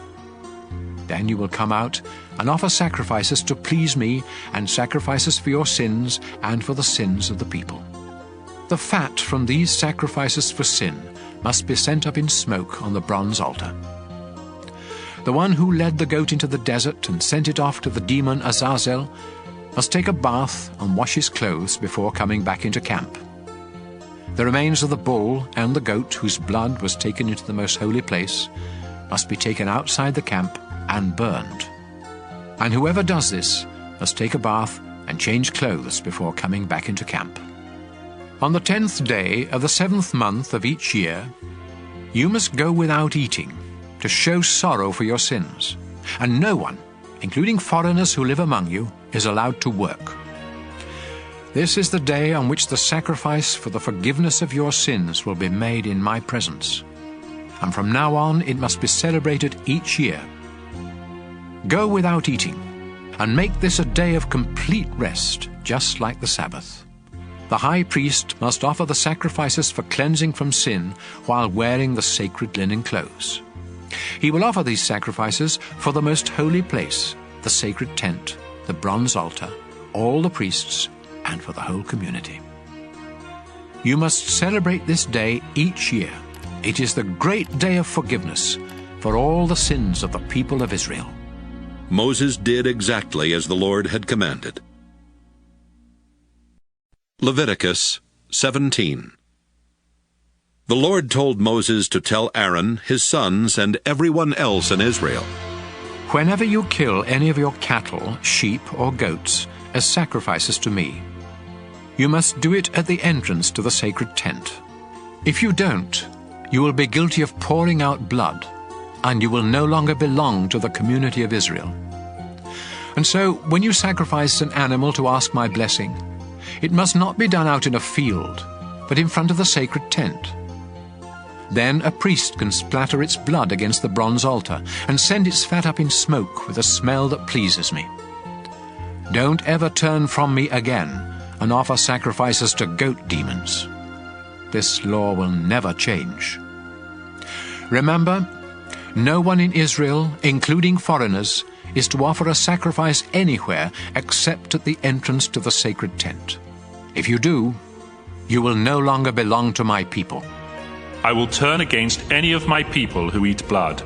Then you will come out and offer sacrifices to please me, and sacrifices for your sins and for the sins of the people. The fat from these sacrifices for sin must be sent up in smoke on the bronze altar. The one who led the goat into the desert and sent it off to the demon Azazel must take a bath and wash his clothes before coming back into camp. The remains of the bull and the goat whose blood was taken into the most holy place must be taken outside the camp and burned. And whoever does this must take a bath and change clothes before coming back into camp. On the 10th day of the 7th month of each year, you must go without eating, to show sorrow for your sins, and no one, including foreigners who live among you, is allowed to work. This is the day on which the sacrifice for the forgiveness of your sins will be made in my presence, and from now on it must be celebrated each year. Go without eating, and make this a day of complete rest, just like the Sabbath. The high priest must offer the sacrifices for cleansing from sin while wearing the sacred linen clothes. He will offer these sacrifices for the most holy place, the sacred tent, the bronze altar, all the priests, and for the whole community. You must celebrate this day each year. It is the great day of forgiveness for all the sins of the people of Israel. Moses did exactly as the Lord had commanded. Leviticus 17. The Lord told Moses to tell Aaron, his sons, and everyone else in Israel, Whenever you kill any of your cattle, sheep, or goats as sacrifices to me, you must do it at the entrance to the sacred tent. If you don't, you will be guilty of pouring out blood, and you will no longer belong to the community of Israel. And so, when you sacrifice an animal to ask my blessing, it must not be done out in a field, but in front of the sacred tent. Then a priest can splatter its blood against the bronze altar and send its fat up in smoke with a smell that pleases me. Don't ever turn from me again and offer sacrifices to goat demons. This law will never change. Remember, no one in Israel, including foreigners, is to offer a sacrifice anywhere except at the entrance to the sacred tent. If you do, you will no longer belong to my people. I will turn against any of my people who eat blood.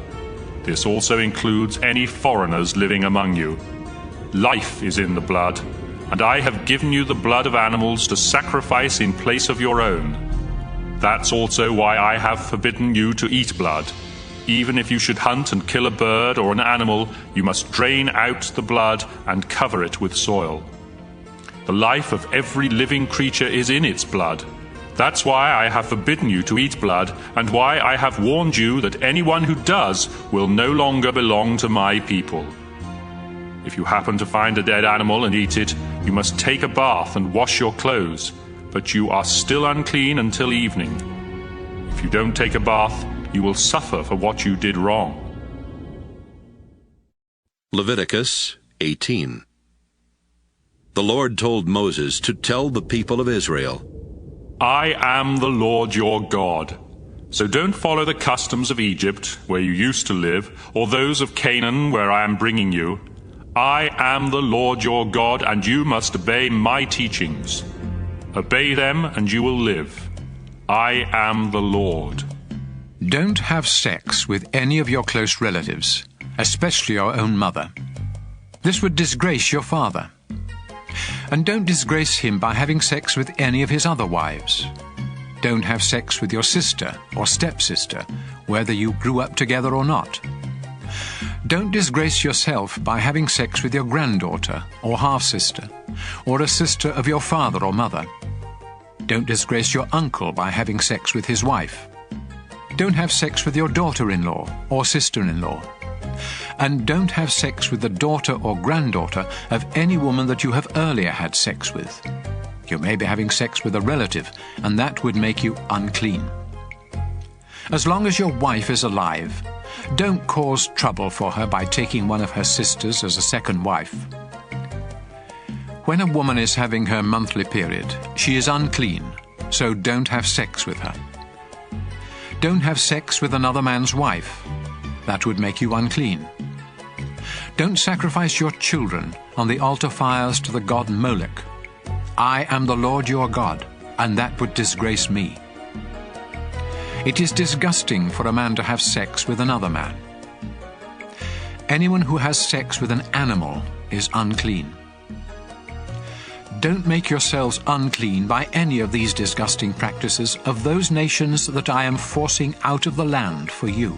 This also includes any foreigners living among you. Life is in the blood, and I have given you the blood of animals to sacrifice in place of your own. That's also why I have forbidden you to eat blood. Even if you should hunt and kill a bird or an animal, you must drain out the blood and cover it with soil. The life of every living creature is in its blood. That's why I have forbidden you to eat blood, and why I have warned you that anyone who does will no longer belong to my people. If you happen to find a dead animal and eat it, you must take a bath and wash your clothes, but you are still unclean until evening. If you don't take a bath, you will suffer for what you did wrong. Leviticus 18. The Lord told Moses to tell the people of Israel, I am the Lord your God. So don't follow the customs of Egypt, where you used to live, or those of Canaan, where I am bringing you. I am the Lord your God, and you must obey my teachings. Obey them, and you will live. I am the Lord. Don't have sex with any of your close relatives, especially your own mother. This would disgrace your father. And don't disgrace him by having sex with any of his other wives. Don't have sex with your sister or stepsister, whether you grew up together or not. Don't disgrace yourself by having sex with your granddaughter or half-sister, or a sister of your father or mother. Don't disgrace your uncle by having sex with his wife. Don't have sex with your daughter-in-law or sister-in-law. And don't have sex with the daughter or granddaughter of any woman that you have earlier had sex with. You may be having sex with a relative, and that would make you unclean. As long as your wife is alive, don't cause trouble for her by taking one of her sisters as a second wife. When a woman is having her monthly period, she is unclean, so don't have sex with her. Don't have sex with another man's wife. That would make you unclean. Don't sacrifice your children on the altar fires to the god Molech. I am the Lord your God, and that would disgrace me. It is disgusting for a man to have sex with another man. Anyone who has sex with an animal is unclean. Don't make yourselves unclean by any of these disgusting practices of those nations that I am forcing out of the land for you.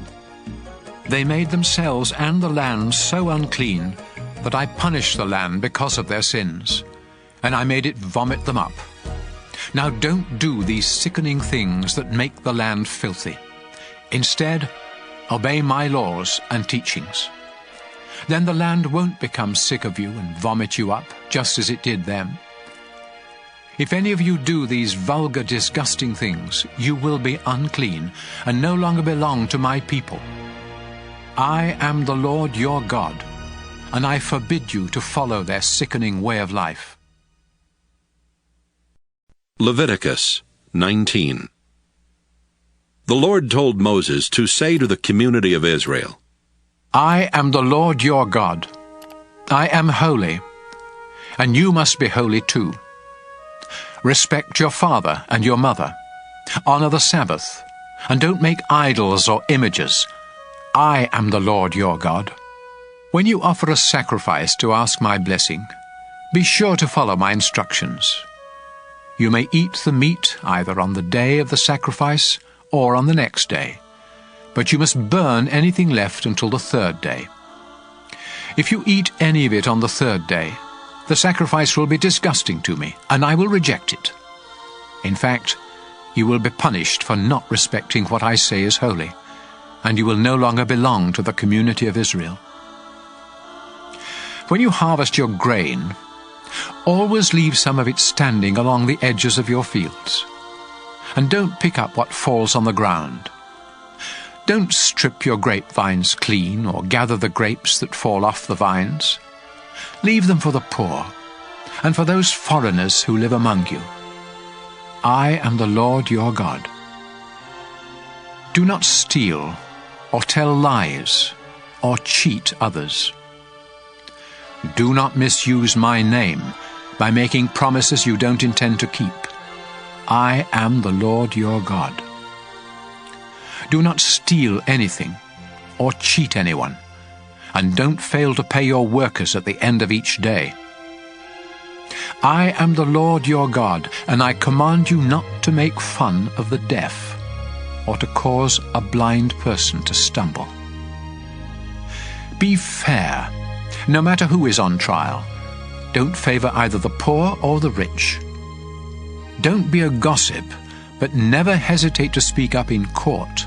They made themselves and the land so unclean that I punished the land because of their sins, and I made it vomit them up. Now don't do these sickening things that make the land filthy. Instead, obey my laws and teachings. Then the land won't become sick of you and vomit you up, just as it did them. If any of you do these vulgar, disgusting things, you will be unclean and no longer belong to my people. I am the Lord your God, and I forbid you to follow their sickening way of life. Leviticus 19. The Lord told Moses to say to the community of Israel, I am the Lord your God. I am holy, and you must be holy too. Respect your father and your mother. Honor the Sabbath, and don't make idols or images. I am the Lord your God. When you offer a sacrifice to ask my blessing, be sure to follow my instructions. You may eat the meat either on the day of the sacrifice or on the next day, but you must burn anything left until the third day. If you eat any of it on the third day, the sacrifice will be disgusting to me, and I will reject it. In fact, you will be punished for not respecting what I say is holy, and you will no longer belong to the community of Israel. When you harvest your grain, always leave some of it standing along the edges of your fields, and don't pick up what falls on the ground. Don't strip your grapevines clean or gather the grapes that fall off the vines. Leave them for the poor and for those foreigners who live among you. I am the Lord your God. Do not steal or tell lies or cheat others. Do not misuse my name by making promises you don't intend to keep. I am the Lord your God. Do not steal anything or cheat anyone, and don't fail to pay your workers at the end of each day. I am the Lord your God, and I command you not to make fun of the deaf or to cause a blind person to stumble. Be fair, no matter who is on trial. Don't favor either the poor or the rich. Don't be a gossip, but never hesitate to speak up in court,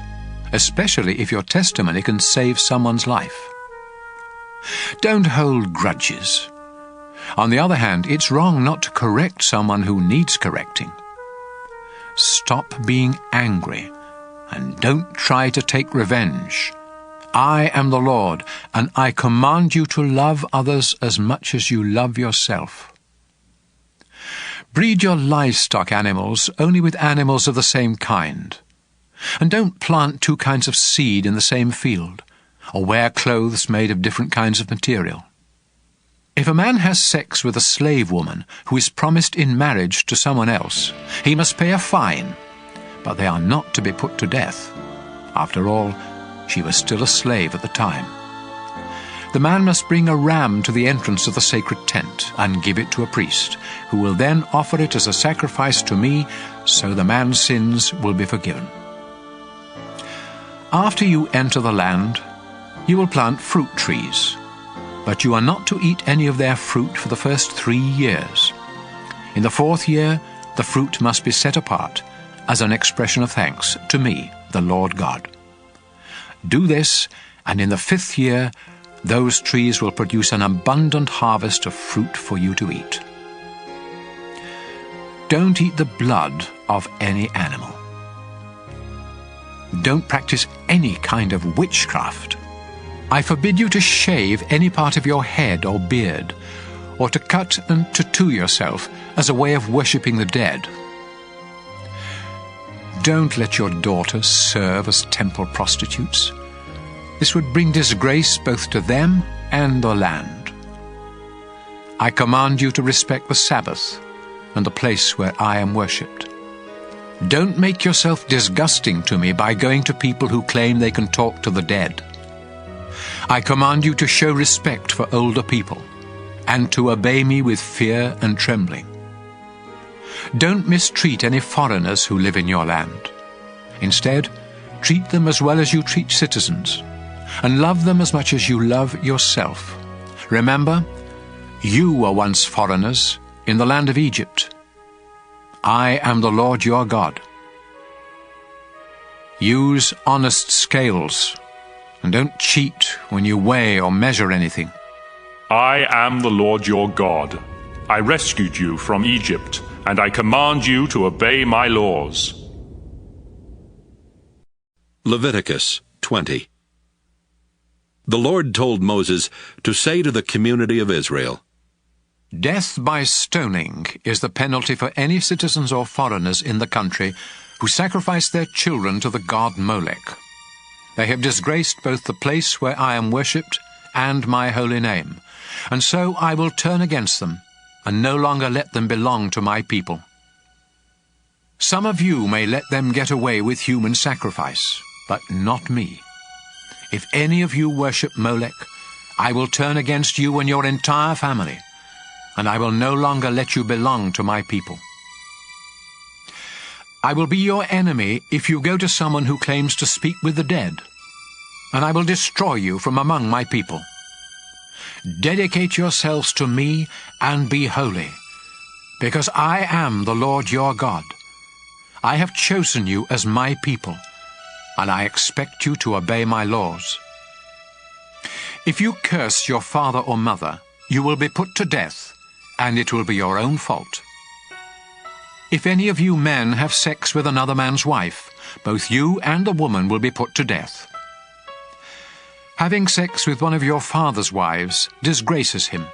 especially if your testimony can save someone's life. Don't hold grudges. On the other hand, it's wrong not to correct someone who needs correcting. Stop being angry, and don't try to take revenge. I am the Lord, and I command you to love others as much as you love yourself. Breed your livestock animals only with animals of the same kind. And don't plant two kinds of seed in the same field, or wear clothes made of different kinds of material. If a man has sex with a slave woman who is promised in marriage to someone else, he must pay a fine, but they are not to be put to death. After all, she was still a slave at the time. The man must bring a ram to the entrance of the sacred tent and give it to a priest, who will then offer it as a sacrifice to me, so the man's sins will be forgiven. After you enter the land, you will plant fruit trees, but you are not to eat any of their fruit for the first 3 years. In the 4th year, the fruit must be set apart as an expression of thanks to me, the Lord God. Do this, and in the 5th year, Those trees will produce an abundant harvest of fruit for you to eat. Don't eat the blood of any animal. Don't practice any kind of witchcraft. I forbid you to shave any part of your head or beard, or to cut and tattoo yourself as a way of worshipping the dead. Don't let your daughters serve as temple prostitutes. This would bring disgrace both to them and the land. I command you to respect the Sabbath and the place where I am worshipped. Don't make yourself disgusting to me by going to people who claim they can talk to the dead. I command you to show respect for older people and to obey me with fear and trembling. Don't mistreat any foreigners who live in your land. Instead, treat them as well as you treat citizens, and love them as much as you love yourself. Remember, you were once foreigners in the land of Egypt. I am the Lord your God. Use honest scales, and don't cheat when you weigh or measure anything. I am the Lord your God. I rescued you from Egypt, and I command you to obey my laws. Leviticus 20. The Lord told Moses to say to the community of Israel, Death by stoning is the penalty for any citizens or foreigners in the country who sacrifice their children to the god Molech. They have disgraced both the place where I am worshipped and my holy name, and so I will turn against them and no longer let them belong to my people. Some of you may let them get away with human sacrifice, but not me. If any of you worship Molech, I will turn against you and your entire family, and I will no longer let you belong to my people. I will be your enemy if you go to someone who claims to speak with the dead, and I will destroy you from among my people. Dedicate yourselves to me and be holy, because I am the Lord your God. I have chosen you as my people, and I expect you to obey my laws. If you curse your father or mother, you will be put to death, and it will be your own fault. If any of you men have sex with another man's wife, both you and the woman will be put to death. Having sex with one of your father's wives disgraces him,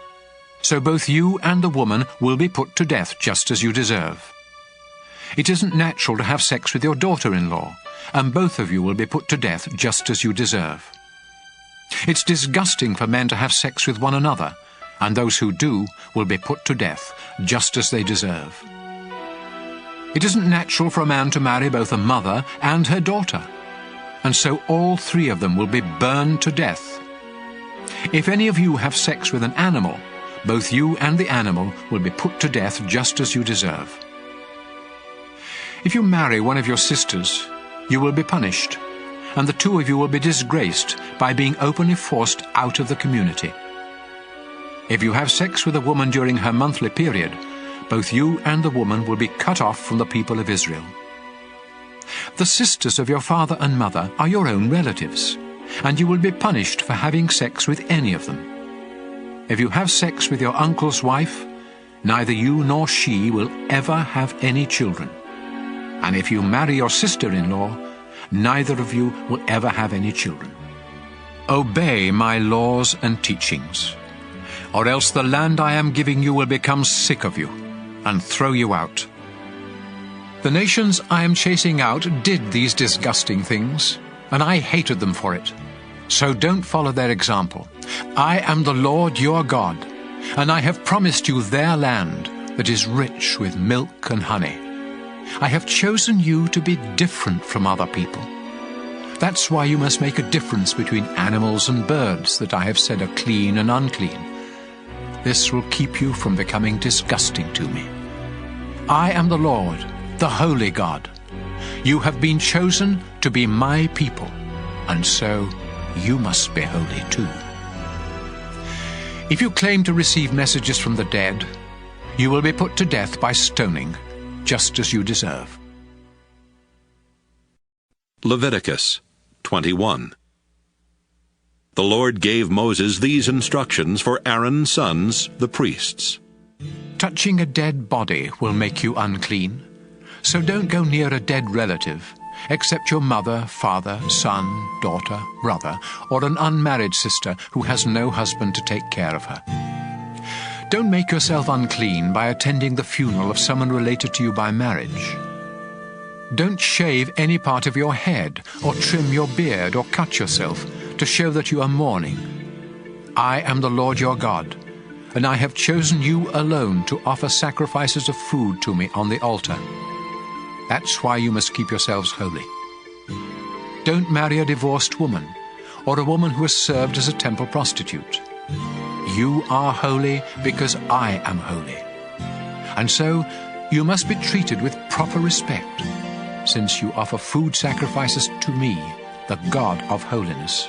so both you and the woman will be put to death just as you deserve. It isn't natural to have sex with your daughter-in-law, and both of you will be put to death just as you deserve. It's disgusting for men to have sex with one another, and those who do will be put to death just as they deserve. It isn't natural for a man to marry both a mother and her daughter, and so all three of them will be burned to death. If any of you have sex with an animal, both you and the animal will be put to death just as you deserve. If you marry one of your sisters, you will be punished, and the two of you will be disgraced by being openly forced out of the community. If you have sex with a woman during her monthly period, both you and the woman will be cut off from the people of Israel. The sisters of your father and mother are your own relatives, and you will be punished for having sex with any of them. If you have sex with your uncle's wife, neither you nor she will ever have any children. And if you marry your sister-in-law, neither of you will ever have any children. Obey my laws and teachings, or else the land I am giving you will become sick of you and throw you out. The nations I am chasing out did these disgusting things, and I hated them for it. So don't follow their example. I am the Lord your God, and I have promised you their land that is rich with milk and honey. I have chosen you to be different from other people. That's why you must make a difference between animals and birds that I have said are clean and unclean. This will keep you from becoming disgusting to me. I am the Lord, the Holy God. You have been chosen to be my people, and so you must be holy too. If you claim to receive messages from the dead, you will be put to death by stoning, just as you deserve. Leviticus 21. The Lord gave Moses these instructions for Aaron's sons, the priests. Touching a dead body will make you unclean. So don't go near a dead relative, except your mother, father, son, daughter, brother, or an unmarried sister who has no husband to take care of her. Don't make yourself unclean by attending the funeral of someone related to you by marriage. Don't shave any part of your head, or trim your beard, or cut yourself, to show that you are mourning. I am the Lord your God, and I have chosen you alone to offer sacrifices of food to me on the altar. That's why you must keep yourselves holy. Don't marry a divorced woman, or a woman who has served as a temple prostitute. You are holy because I am holy. And so you must be treated with proper respect, since you offer food sacrifices to me, the God of holiness.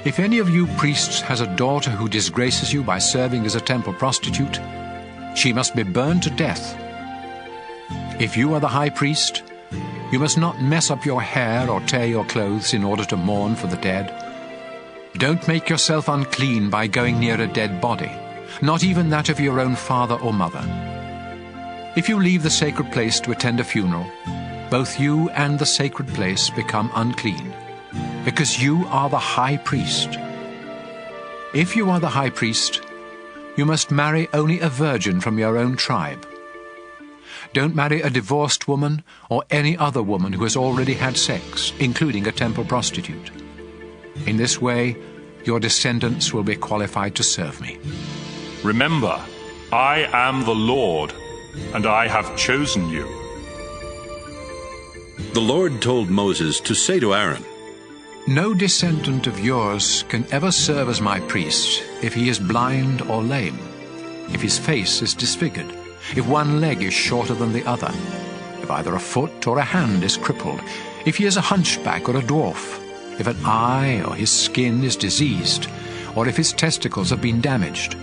If any of you priests has a daughter who disgraces you by serving as a temple prostitute, she must be burned to death. If you are the high priest, you must not mess up your hair or tear your clothes in order to mourn for the dead. Don't make yourself unclean by going near a dead body, not even that of your own father or mother. If you leave the sacred place to attend a funeral, both you and the sacred place become unclean, because you are the high priest. If you are the high priest, you must marry only a virgin from your own tribe. Don't marry a divorced woman or any other woman who has already had sex, including a temple prostitute. In this way, your descendants will be qualified to serve me. Remember, I am the Lord, and I have chosen you. The Lord told Moses to say to Aaron, No descendant of yours can ever serve as my priest if he is blind or lame, if his face is disfigured, if one leg is shorter than the other, if either a foot or a hand is crippled, if he is a hunchback or a dwarf, if an eye or his skin is diseased, or if his testicles have been damaged.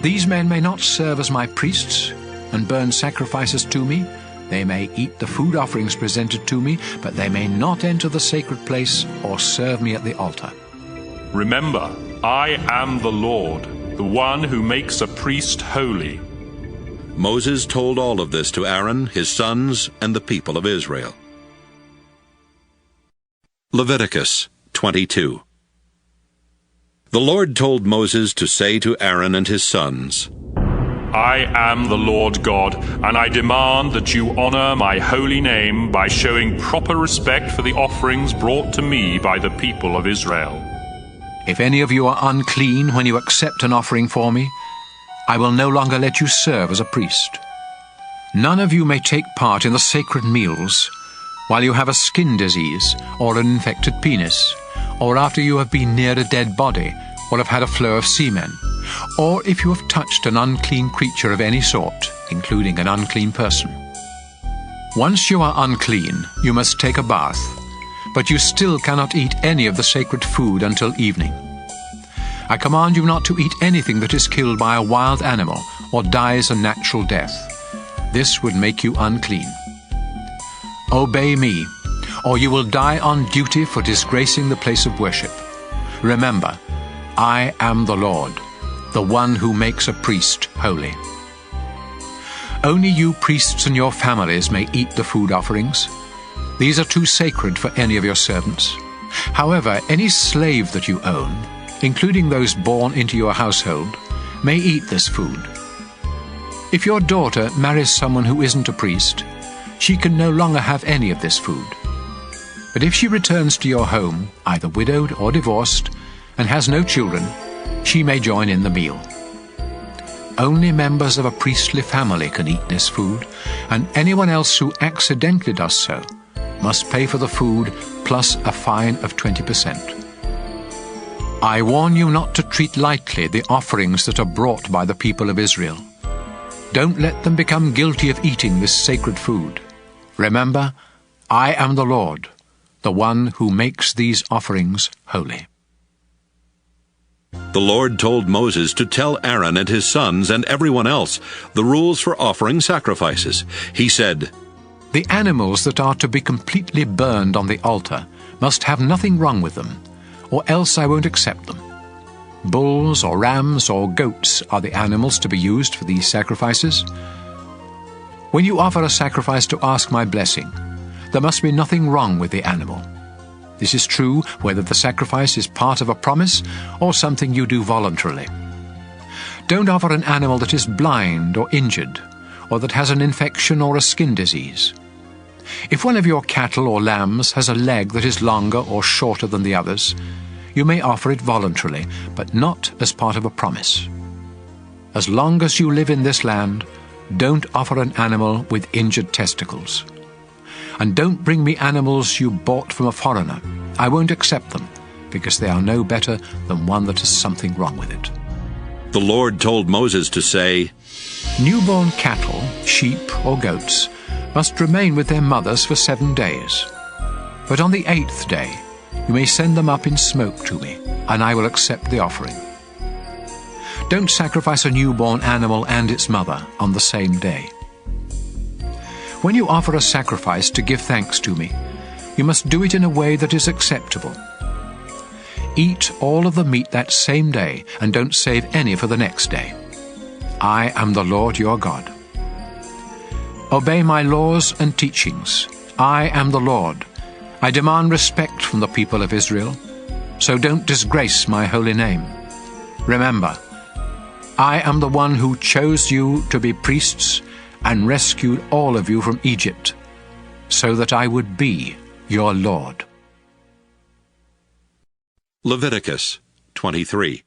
These men may not serve as my priests and burn sacrifices to me. They may eat the food offerings presented to me, but they may not enter the sacred place or serve me at the altar. Remember, I am the Lord, the one who makes a priest holy. Moses told all of this to Aaron, his sons, and the people of Israel. Leviticus 22. The Lord told Moses to say to Aaron and his sons, I am the Lord God, and I demand that you honor my holy name by showing proper respect for the offerings brought to me by the people of Israel. If any of you are unclean when you accept an offering for me, I will no longer let you serve as a priest. None of you may take part in the sacred meals while you have a skin disease or an infected penis, or after you have been near a dead body or have had a flow of semen, or if you have touched an unclean creature of any sort, including an unclean person. Once you are unclean, you must take a bath, but you still cannot eat any of the sacred food until evening. I command you not to eat anything that is killed by a wild animal or dies a natural death. This would make you unclean. Obey me, or you will die on duty for disgracing the place of worship. Remember, I am the Lord, the one who makes a priest holy. Only you priests and your families may eat the food offerings. These are too sacred for any of your servants. However, any slave that you own, including those born into your household, may eat this food. If your daughter marries someone who isn't a priest, she can no longer have any of this food. But if she returns to your home, either widowed or divorced, and has no children, she may join in the meal. Only members of a priestly family can eat this food, and anyone else who accidentally does so must pay for the food plus a fine of 20%. I warn you not to treat lightly the offerings that are brought by the people of Israel. Don't let them become guilty of eating this sacred food. Remember, I am the Lord, the one who makes these offerings holy. The Lord told Moses to tell Aaron and his sons and everyone else the rules for offering sacrifices. He said, The animals that are to be completely burned on the altar must have nothing wrong with them, or else I won't accept them. Bulls or rams or goats are the animals to be used for these sacrifices. When you offer a sacrifice to ask my blessing, there must be nothing wrong with the animal. This is true whether the sacrifice is part of a promise or something you do voluntarily. Don't offer an animal that is blind or injured, or that has an infection or a skin disease. If one of your cattle or lambs has a leg that is longer or shorter than the others, you may offer it voluntarily, but not as part of a promise. As long as you live in this land, don't offer an animal with injured testicles. And don't bring me animals you bought from a foreigner. I won't accept them, because they are no better than one that has something wrong with it. The Lord told Moses to say, Newborn cattle, sheep or goats must remain with their mothers for 7 days. But on the 8th day you may send them up in smoke to me, and I will accept the offering. Don't sacrifice a newborn animal and its mother on the same day. When you offer a sacrifice to give thanks to me, you must do it in a way that is acceptable. Eat all of the meat that same day, and don't save any for the next day. I am the Lord your God. Obey my laws and teachings. I am the Lord. I demand respect from the people of Israel, so don't disgrace my holy name. Remember, I am the one who chose you to be priests and rescued all of you from Egypt, so that I would be your Lord. Leviticus 23.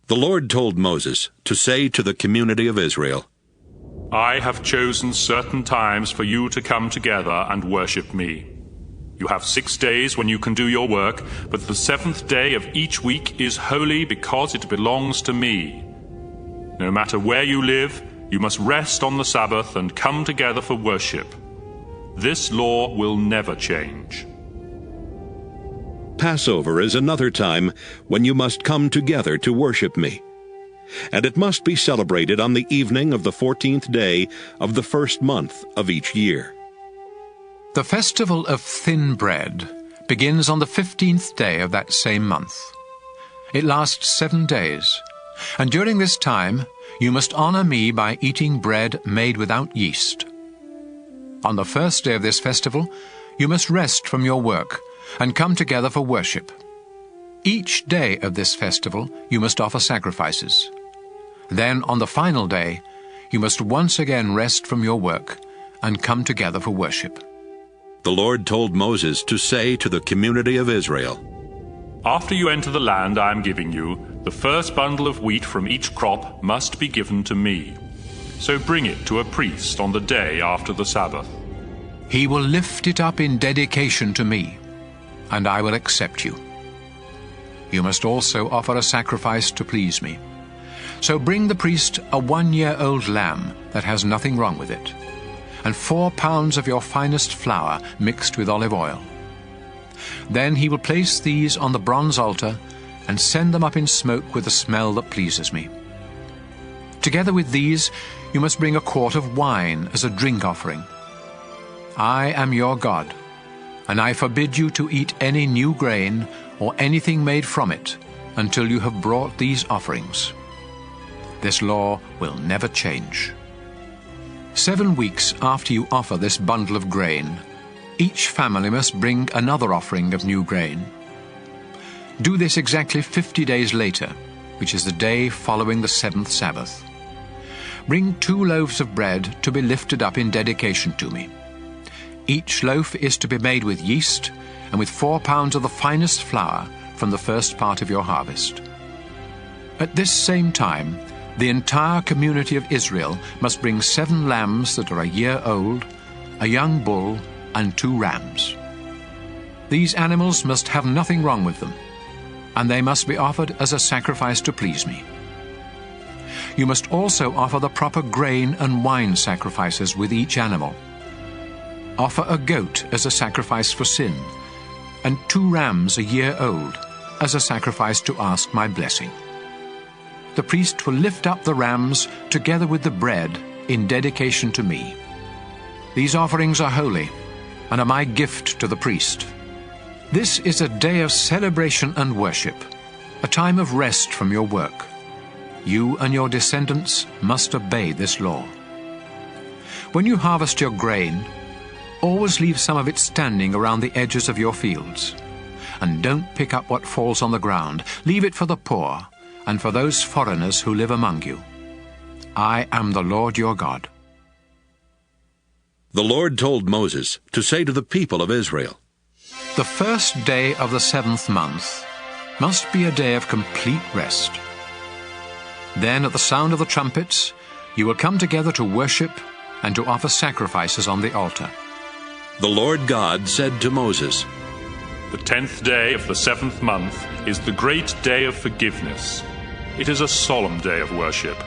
The Lord told Moses to say to the community of Israel, I have chosen certain times for you to come together and worship me. You have 6 days when you can do your work, but the 7th day of each week is holy because it belongs to me. No matter where you live, you must rest on the Sabbath and come together for worship. This law will never change. Passover is another time when you must come together to worship me. And it must be celebrated on the evening of the 14th day of the first month of each year. The festival of thin bread begins on the 15th day of that same month. It lasts 7 days, and during this time you must honor me by eating bread made without yeast. On the first day of this festival, you must rest from your work and come together for worship. Each day of this festival you must offer sacrifices. Then on the final day, you must once again rest from your work and come together for worship. The Lord told Moses to say to the community of Israel, After you enter the land I am giving you, the first bundle of wheat from each crop must be given to me. So bring it to a priest on the day after the Sabbath. He will lift it up in dedication to me, and I will accept you. You must also offer a sacrifice to please me. So bring the priest a 1-year-old lamb that has nothing wrong with it, and 4 pounds of your finest flour mixed with olive oil. Then he will place these on the bronze altar and send them up in smoke with a smell that pleases me. Together with these, you must bring a quart of wine as a drink offering. I am your God, and I forbid you to eat any new grain or anything made from it until you have brought these offerings. This law will never change. 7 weeks after you offer this bundle of grain, each family must bring another offering of new grain. Do this exactly 50 days later, which is the day following the 7th Sabbath. Bring 2 loaves of bread to be lifted up in dedication to me. Each loaf is to be made with yeast and with 4 pounds of the finest flour from the first part of your harvest. At this same time, the entire community of Israel must bring 7 lambs that are a year old, a young bull, and 2 rams. These animals must have nothing wrong with them, and they must be offered as a sacrifice to please me. You must also offer the proper grain and wine sacrifices with each animal. Offer a goat as a sacrifice for sin, and 2 rams a year old as a sacrifice to ask my blessing. The priest will lift up the rams together with the bread in dedication to me. These offerings are holy and are my gift to the priest. This is a day of celebration and worship, a time of rest from your work. You and your descendants must obey this law. When you harvest your grain, always leave some of it standing around the edges of your fields. And don't pick up what falls on the ground. Leave it for the poor and for those foreigners who live among you. I am the Lord your God. The Lord told Moses to say to the people of Israel, The first day of the 7th month must be a day of complete rest. Then at the sound of the trumpets, you will come together to worship and to offer sacrifices on the altar. The Lord God said to Moses, The 10th day of the 7th month is the great day of forgiveness. It is a solemn day of worship.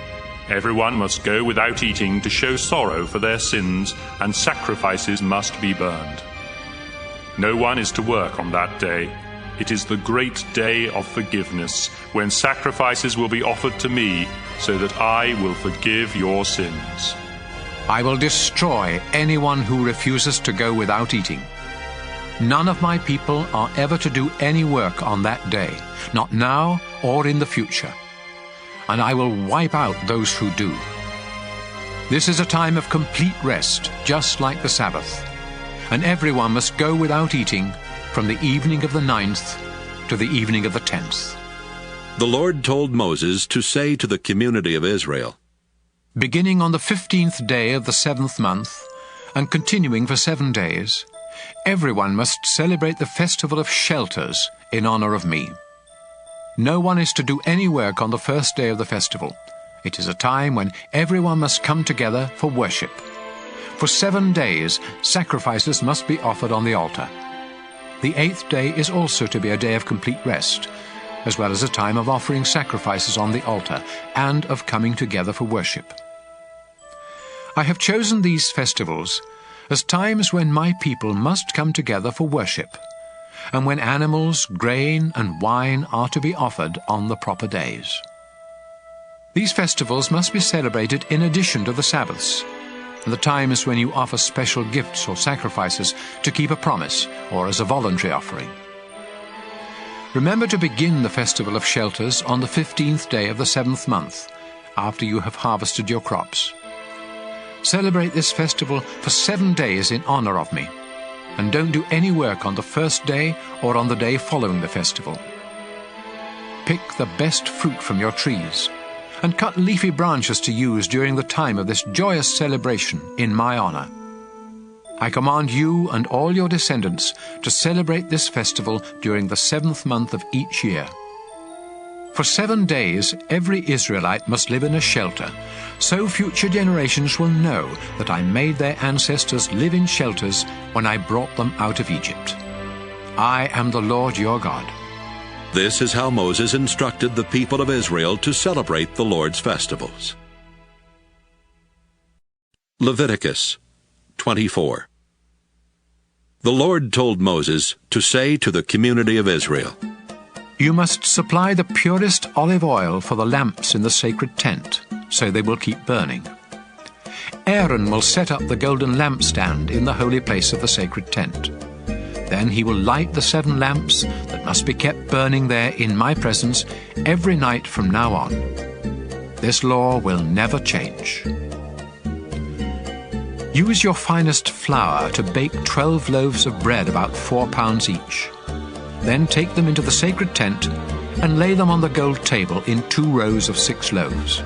Everyone must go without eating to show sorrow for their sins, and sacrifices must be burned. No one is to work on that day. It is the great day of forgiveness, when sacrifices will be offered to me, so that I will forgive your sins. I will destroy anyone who refuses to go without eating. None of my people are ever to do any work on that day, not now or in the future. And I will wipe out those who do. This is a time of complete rest, just like the Sabbath. And everyone must go without eating from the evening of the 9th to the evening of the 10th. The Lord told Moses to say to the community of Israel, Beginning on the 15th day of the 7th month, and continuing for 7 days, everyone must celebrate the festival of shelters in honor of me. No one is to do any work on the first day of the festival. It is a time when everyone must come together for worship. For 7 days, sacrifices must be offered on the altar. The 8th day is also to be a day of complete rest, as well as a time of offering sacrifices on the altar and of coming together for worship. I have chosen these festivals as times when my people must come together for worship, and when animals, grain, and wine are to be offered on the proper days. These festivals must be celebrated in addition to the Sabbaths, and the times when you offer special gifts or sacrifices to keep a promise or as a voluntary offering. Remember to begin the Festival of Shelters on the 15th day of the 7th month, after you have harvested your crops. Celebrate this festival for 7 days in honor of me, and don't do any work on the first day or on the day following the festival. Pick the best fruit from your trees, and cut leafy branches to use during the time of this joyous celebration in my honor. I command you and all your descendants to celebrate this festival during the 7th month of each year. For 7 days, every Israelite must live in a shelter, so future generations will know that I made their ancestors live in shelters when I brought them out of Egypt. I am the Lord your God. This is how Moses instructed the people of Israel to celebrate the Lord's festivals. Leviticus 24. The Lord told Moses to say to the community of Israel, You must supply the purest olive oil for the lamps in the sacred tent, so they will keep burning. Aaron will set up the golden lampstand in the holy place of the sacred tent. Then he will light the 7 lamps that must be kept burning there in my presence every night from now on. This law will never change. Use your finest flour to bake 12 loaves of bread about 4 pounds each. Then take them into the sacred tent and lay them on the gold table in 2 rows of 6 loaves.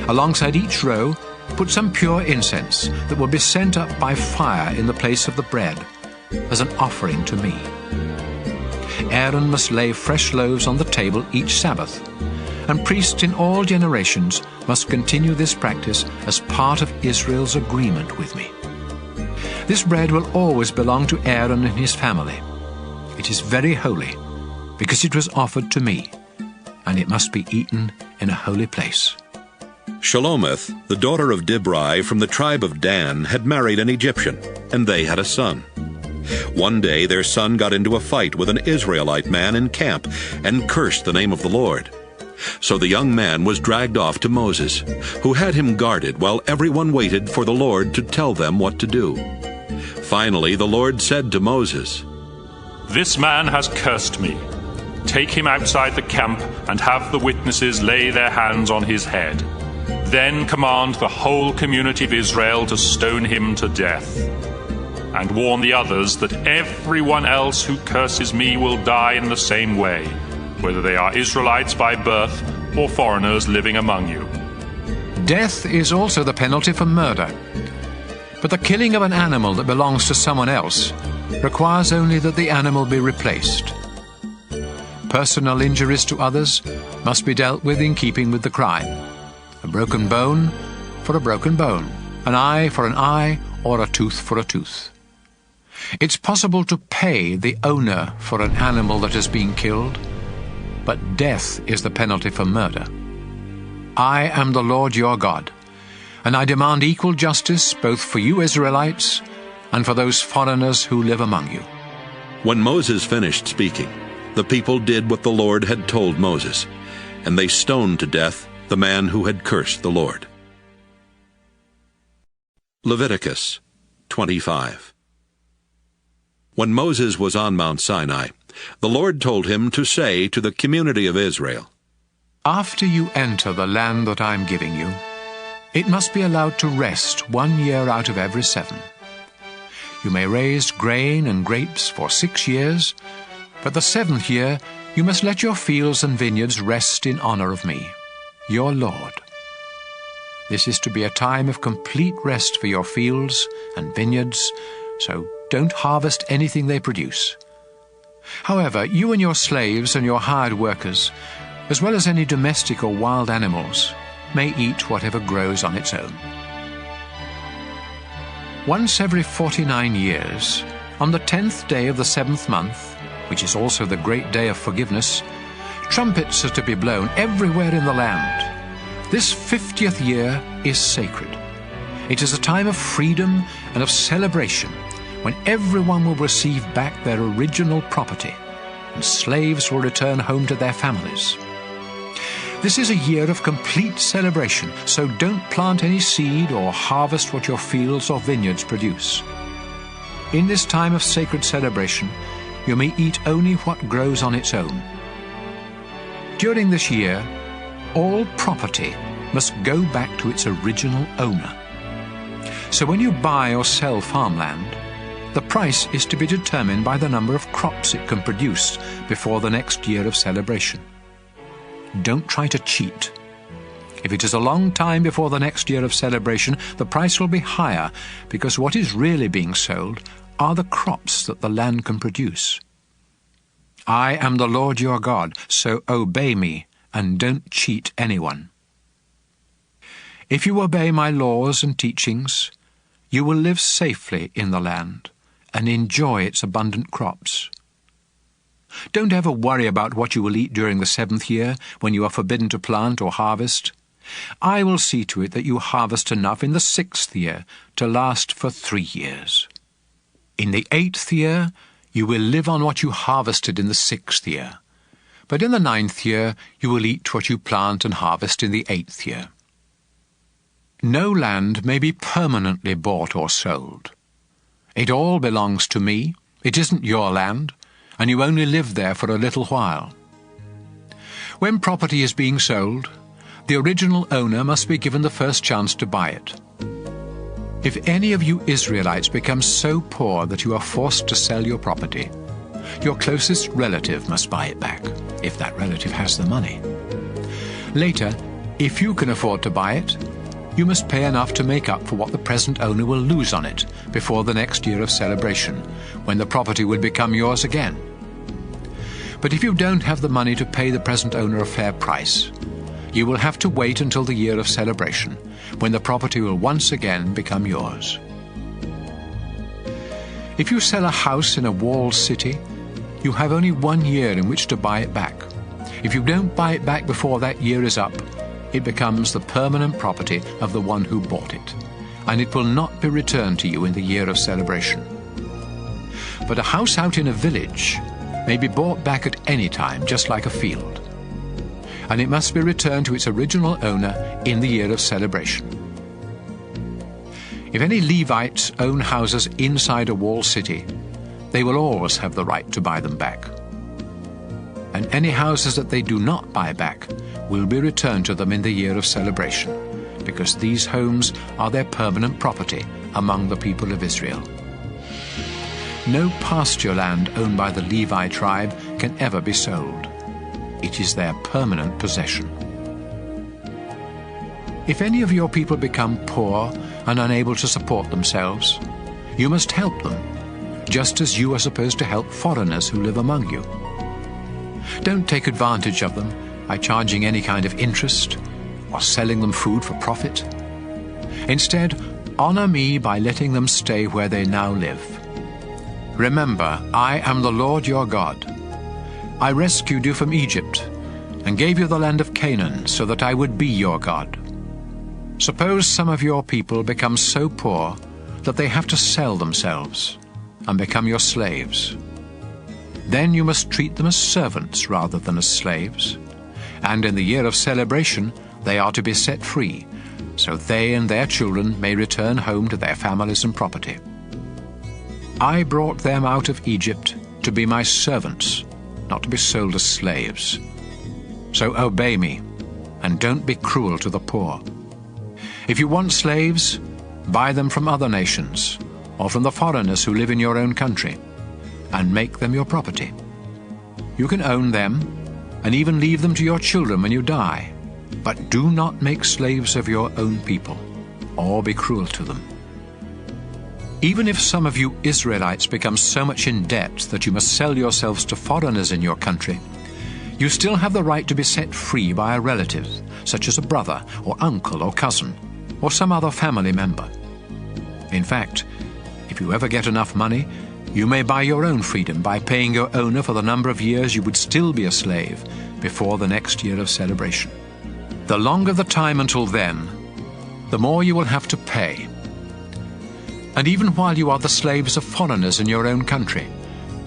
Alongside each row, put some pure incense that will be sent up by fire in the place of the bread, as an offering to me. Aaron must lay fresh loaves on the table each Sabbath, and priests in all generations must continue this practice as part of Israel's agreement with me. This bread will always belong to Aaron and his family. It is very holy, because it was offered to me, and it must be eaten in a holy place. Shelomith, the daughter of Dibri from the tribe of Dan, had married an Egyptian, and they had a son. One day their son got into a fight with an Israelite man in camp and cursed the name of the Lord. So the young man was dragged off to Moses, who had him guarded while everyone waited for the Lord to tell them what to do. Finally the Lord said to Moses, "This man has cursed me. Take him outside the camp and have the witnesses lay their hands on his head. Then command the whole community of Israel to stone him to death. And warn the others that everyone else who curses me will die in the same way, whether they are Israelites by birth or foreigners living among you." Death is also the penalty for murder. But the killing of an animal that belongs to someone else requires only that the animal be replaced. Personal injuries to others must be dealt with in keeping with the crime. A broken bone for a broken bone, an eye for an eye, or a tooth for a tooth. It's possible to pay the owner for an animal that has been killed, but death is the penalty for murder. I am the Lord your God, and I demand equal justice both for you Israelites and for those foreigners who live among you. When Moses finished speaking, the people did what the Lord had told Moses, and they stoned to death the man who had cursed the Lord. Leviticus 25. When Moses was on Mount Sinai, the Lord told him to say to the community of Israel, After you enter the land that I am giving you, it must be allowed to rest 1 year out of every 7. You may raise grain and grapes for 6 years, but the 7th year you must let your fields and vineyards rest in honor of me, your Lord. This is to be a time of complete rest for your fields and vineyards, so don't harvest anything they produce. However, you and your slaves and your hired workers, as well as any domestic or wild animals, may eat whatever grows on its own. Once every 49 years, on the 10th day of the 7th month, which is also the great day of forgiveness, trumpets are to be blown everywhere in the land. This 50th year is sacred. It is a time of freedom and of celebration, when everyone will receive back their original property, and slaves will return home to their families. This is a year of complete celebration, so don't plant any seed or harvest what your fields or vineyards produce. In this time of sacred celebration, you may eat only what grows on its own. During this year, all property must go back to its original owner. So when you buy or sell farmland, the price is to be determined by the number of crops it can produce before the next year of celebration. Don't try to cheat. If it is a long time before the next year of celebration, the price will be higher, because what is really being sold are the crops that the land can produce. I am the Lord your God, so obey me and don't cheat anyone. If you obey my laws and teachings, you will live safely in the land and enjoy its abundant crops. Don't ever worry about what you will eat during the 7th year, when you are forbidden to plant or harvest. I will see to it that you harvest enough in the 6th year to last for 3 years. In the 8th year, you will live on what you harvested in the 6th year. But in the 9th year, you will eat what you plant and harvest in the 8th year. No land may be permanently bought or sold. It all belongs to me. It isn't your land, and you only live there for a little while. When property is being sold, the original owner must be given the first chance to buy it. If any of you Israelites become so poor that you are forced to sell your property, your closest relative must buy it back, if that relative has the money. Later, if you can afford to buy it, you must pay enough to make up for what the present owner will lose on it before the next year of celebration, when the property will become yours again. But if you don't have the money to pay the present owner a fair price, you will have to wait until the year of celebration, when the property will once again become yours. If you sell a house in a walled city, you have only 1 year in which to buy it back. If you don't buy it back before that year is up, it becomes the permanent property of the one who bought it, and it will not be returned to you in the year of celebration. But a house out in a village may be bought back at any time, just like a field, and it must be returned to its original owner in the year of celebration. If any Levites own houses inside a walled city, they will always have the right to buy them back. And any houses that they do not buy back will be returned to them in the year of celebration, because these homes are their permanent property among the people of Israel. No pasture land owned by the Levi tribe can ever be sold. It is their permanent possession. If any of your people become poor and unable to support themselves, you must help them, just as you are supposed to help foreigners who live among you. Don't take advantage of them by charging any kind of interest or selling them food for profit. Instead, honor me by letting them stay where they now live. Remember, I am the Lord your God. I rescued you from Egypt and gave you the land of Canaan so that I would be your God. Suppose some of your people become so poor that they have to sell themselves and become your slaves. Then you must treat them as servants rather than as slaves, and in the year of celebration they are to be set free, so they and their children may return home to their families and property. I brought them out of Egypt to be my servants, not to be sold as slaves. So obey me, and don't be cruel to the poor. If you want slaves, buy them from other nations, or from the foreigners who live in your own country, and make them your property. You can own them, and even leave them to your children when you die, but do not make slaves of your own people, or be cruel to them. Even if some of you Israelites become so much in debt that you must sell yourselves to foreigners in your country, you still have the right to be set free by a relative, such as a brother or uncle or cousin, or some other family member. In fact, if you ever get enough money, you may buy your own freedom by paying your owner for the number of years you would still be a slave before the next year of celebration. The longer the time until then, the more you will have to pay. And even while you are the slaves of foreigners in your own country,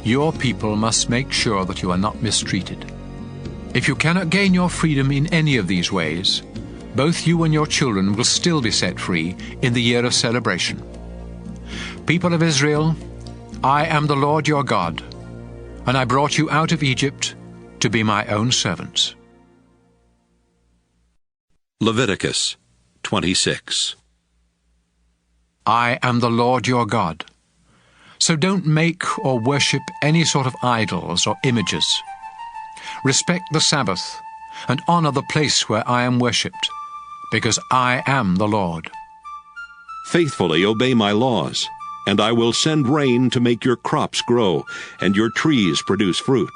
your people must make sure that you are not mistreated. If you cannot gain your freedom in any of these ways, both you and your children will still be set free in the year of celebration. People of Israel, I am the Lord your God, and I brought you out of Egypt to be my own servants. Leviticus 26. I am the Lord your God. So don't make or worship any sort of idols or images. Respect the Sabbath and honor the place where I am worshipped, because I am the Lord. Faithfully obey my laws, and I will send rain to make your crops grow, and your trees produce fruit.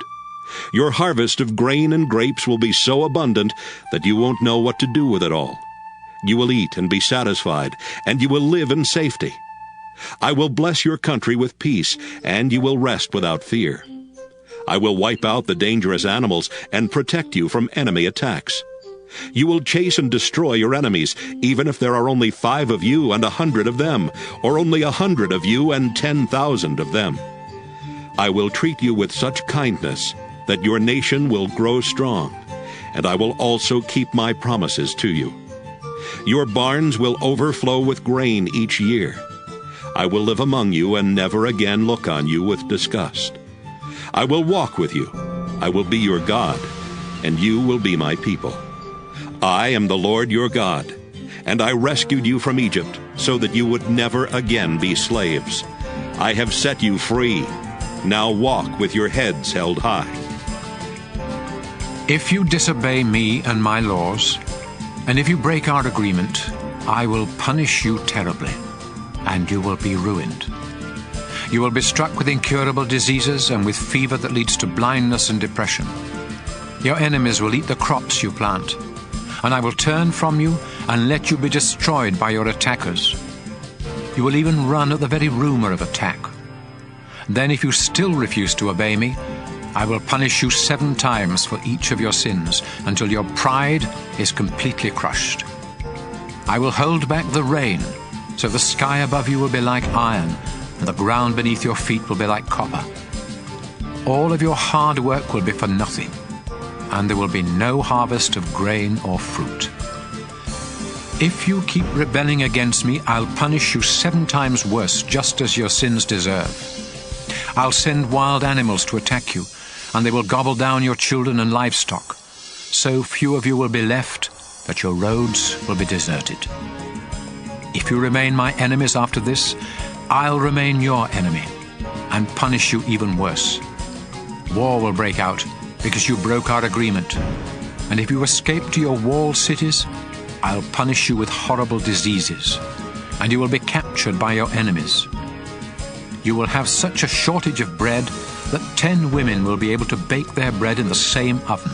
Your harvest of grain and grapes will be so abundant that you won't know what to do with it all. You will eat and be satisfied, and you will live in safety. I will bless your country with peace, and you will rest without fear. I will wipe out the dangerous animals and protect you from enemy attacks. You will chase and destroy your enemies, even if there are only 5 of you and 100 of them, or only 100 of you and 10,000 of them. I will treat you with such kindness that your nation will grow strong, and I will also keep my promises to you. Your barns will overflow with grain each year. I will live among you and never again look on you with disgust. I will walk with you. I will be your God, and you will be my people. I am the Lord your God, and I rescued you from Egypt so that you would never again be slaves. I have set you free. Now walk with your heads held high. If you disobey me and my laws, and if you break our agreement, I will punish you terribly, and you will be ruined. You will be struck with incurable diseases and with fever that leads to blindness and depression. Your enemies will eat the crops you plant, and I will turn from you and let you be destroyed by your attackers. You will even run at the very rumor of attack. Then if you still refuse to obey me, I will punish you 7 times for each of your sins, until your pride is completely crushed. I will hold back the rain, so the sky above you will be like iron, and the ground beneath your feet will be like copper. All of your hard work will be for nothing, and there will be no harvest of grain or fruit. If you keep rebelling against me, I'll punish you 7 times worse, just as your sins deserve. I'll send wild animals to attack you, and they will gobble down your children and livestock. So few of you will be left that your roads will be deserted. If you remain my enemies after this, I'll remain your enemy and punish you even worse. War will break out because you broke our agreement. And if you escape to your walled cities, I'll punish you with horrible diseases, and you will be captured by your enemies. You will have such a shortage of bread that 10 women will be able to bake their bread in the same oven.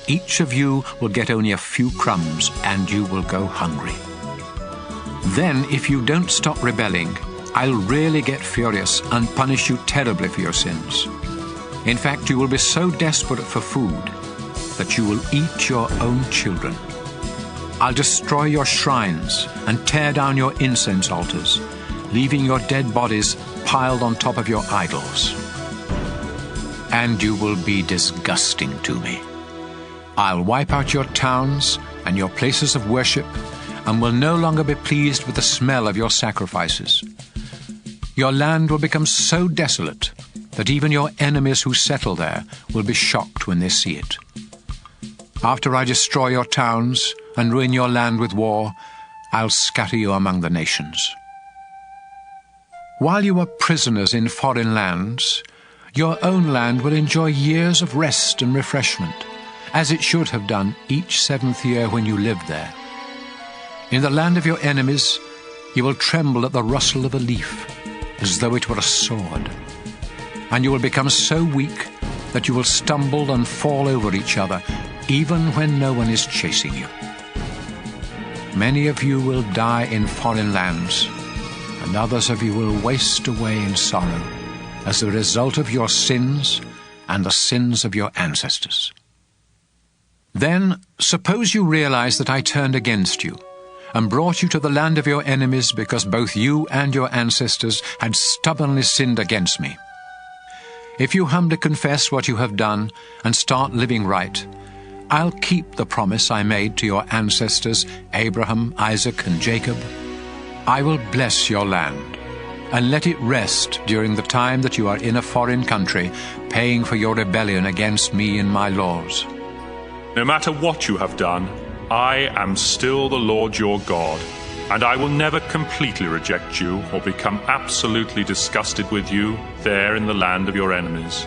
Each of you will get only a few crumbs, and you will go hungry. Then, if you don't stop rebelling, I'll really get furious and punish you terribly for your sins. In fact, you will be so desperate for food that you will eat your own children. I'll destroy your shrines and tear down your incense altars, leaving your dead bodies piled on top of your idols. And you will be disgusting to me. I'll wipe out your towns and your places of worship, and will no longer be pleased with the smell of your sacrifices. Your land will become so desolate that even your enemies who settle there will be shocked when they see it. After I destroy your towns and ruin your land with war, I'll scatter you among the nations. While you are prisoners in foreign lands, your own land will enjoy years of rest and refreshment, as it should have done each 7th year when you lived there. In the land of your enemies, you will tremble at the rustle of a leaf, as though it were a sword. And you will become so weak that you will stumble and fall over each other, even when no one is chasing you. Many of you will die in foreign lands, and others of you will waste away in sorrow as a result of your sins and the sins of your ancestors. Then, suppose you realize that I turned against you and brought you to the land of your enemies because both you and your ancestors had stubbornly sinned against me. If you humbly confess what you have done and start living right, I'll keep the promise I made to your ancestors, Abraham, Isaac, and Jacob. I will bless your land and let it rest during the time that you are in a foreign country, paying for your rebellion against me and my laws. No matter what you have done, I am still the Lord your God, and I will never completely reject you or become absolutely disgusted with you there in the land of your enemies.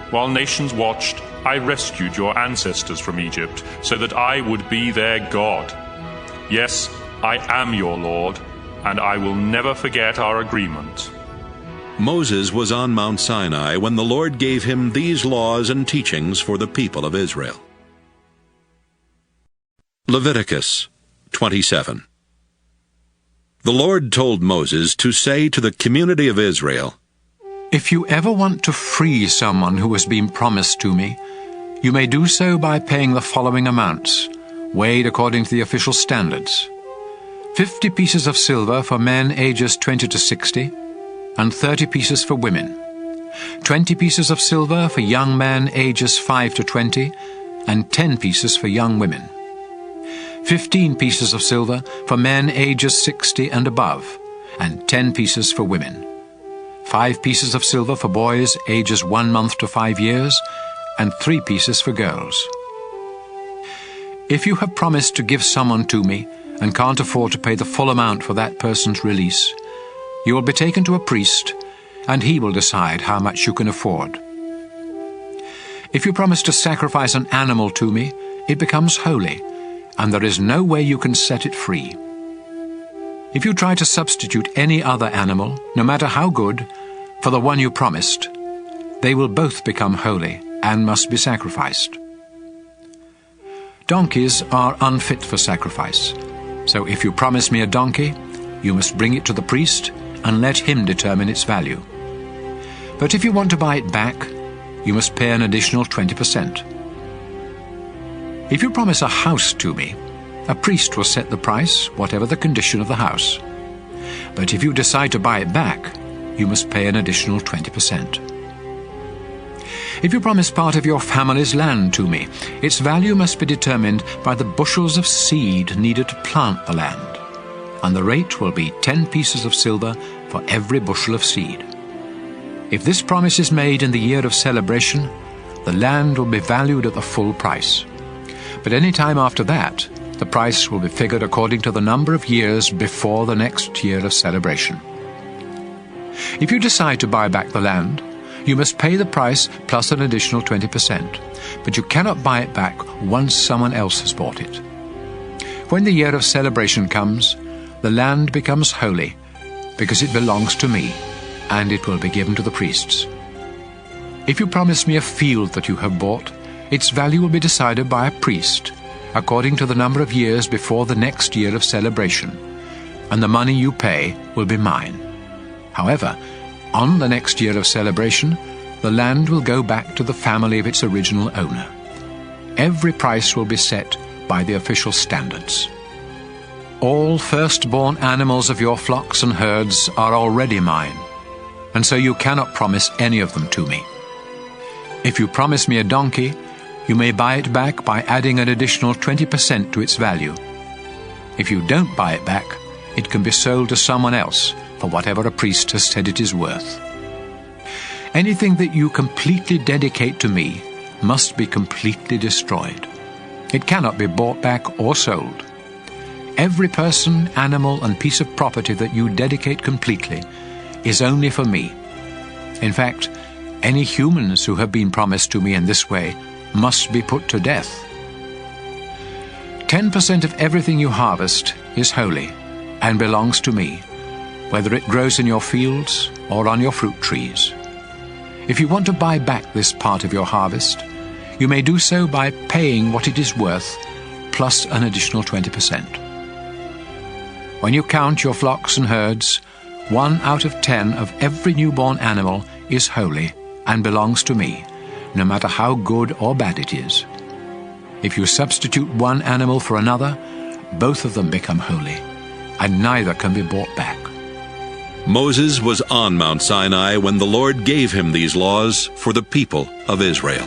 While nations watched, I rescued your ancestors from Egypt so that I would be their God. Yes, I am your Lord, and I will never forget our agreement. Moses was on Mount Sinai when the Lord gave him these laws and teachings for the people of Israel. Leviticus 27. The Lord told Moses to say to the community of Israel, If you ever want to free someone who has been promised to me, you may do so by paying the following amounts, weighed according to the official standards: 50 pieces of silver for men ages 20 to 60, and 30 pieces for women. 20 pieces of silver for young men ages 5 to 20, and 10 pieces for young women. 15 pieces of silver for men ages 60 and above, and 10 pieces for women. 5 pieces of silver for boys ages 1 month to 5 years, and 3 pieces for girls. If you have promised to give someone to me and can't afford to pay the full amount for that person's release, you will be taken to a priest, and he will decide how much you can afford. If you promise to sacrifice an animal to me, it becomes holy, and there is no way you can set it free. If you try to substitute any other animal, no matter how good, for the one you promised, they will both become holy and must be sacrificed. Donkeys are unfit for sacrifice, so if you promise me a donkey, you must bring it to the priest and let him determine its value. But if you want to buy it back, you must pay an additional 20%. If you promise a house to me, a priest will set the price, whatever the condition of the house. But if you decide to buy it back, you must pay an additional 20%. If you promise part of your family's land to me, its value must be determined by the bushels of seed needed to plant the land, and the rate will be 10 pieces of silver for every bushel of seed. If this promise is made in the year of celebration, the land will be valued at the full price. But any time after that, the price will be figured according to the number of years before the next year of celebration. If you decide to buy back the land, you must pay the price plus an additional 20%, but you cannot buy it back once someone else has bought it. When the year of celebration comes, the land becomes holy, because it belongs to me, and it will be given to the priests. If you promise me a field that you have bought, its value will be decided by a priest, according to the number of years before the next year of celebration, and the money you pay will be mine. However, on the next year of celebration, the land will go back to the family of its original owner. Every price will be set by the official standards. All firstborn animals of your flocks and herds are already mine, and so you cannot promise any of them to me. If you promise me a donkey, you may buy it back by adding an additional 20% to its value. If you don't buy it back, it can be sold to someone else for whatever a priest has said it is worth. Anything that you completely dedicate to me must be completely destroyed. It cannot be bought back or sold. Every person, animal, and piece of property that you dedicate completely is only for me. In fact, any humans who have been promised to me in this way must be put to death. 10% of everything you harvest is holy and belongs to me, whether it grows in your fields or on your fruit trees. If you want to buy back this part of your harvest, you may do so by paying what it is worth plus an additional 20%. When you count your flocks and herds, 1 out of 10 of every newborn animal is holy and belongs to me, no matter how good or bad it is. If you substitute one animal for another, both of them become holy, and neither can be bought back. Moses was on Mount Sinai when the Lord gave him these laws for the people of Israel.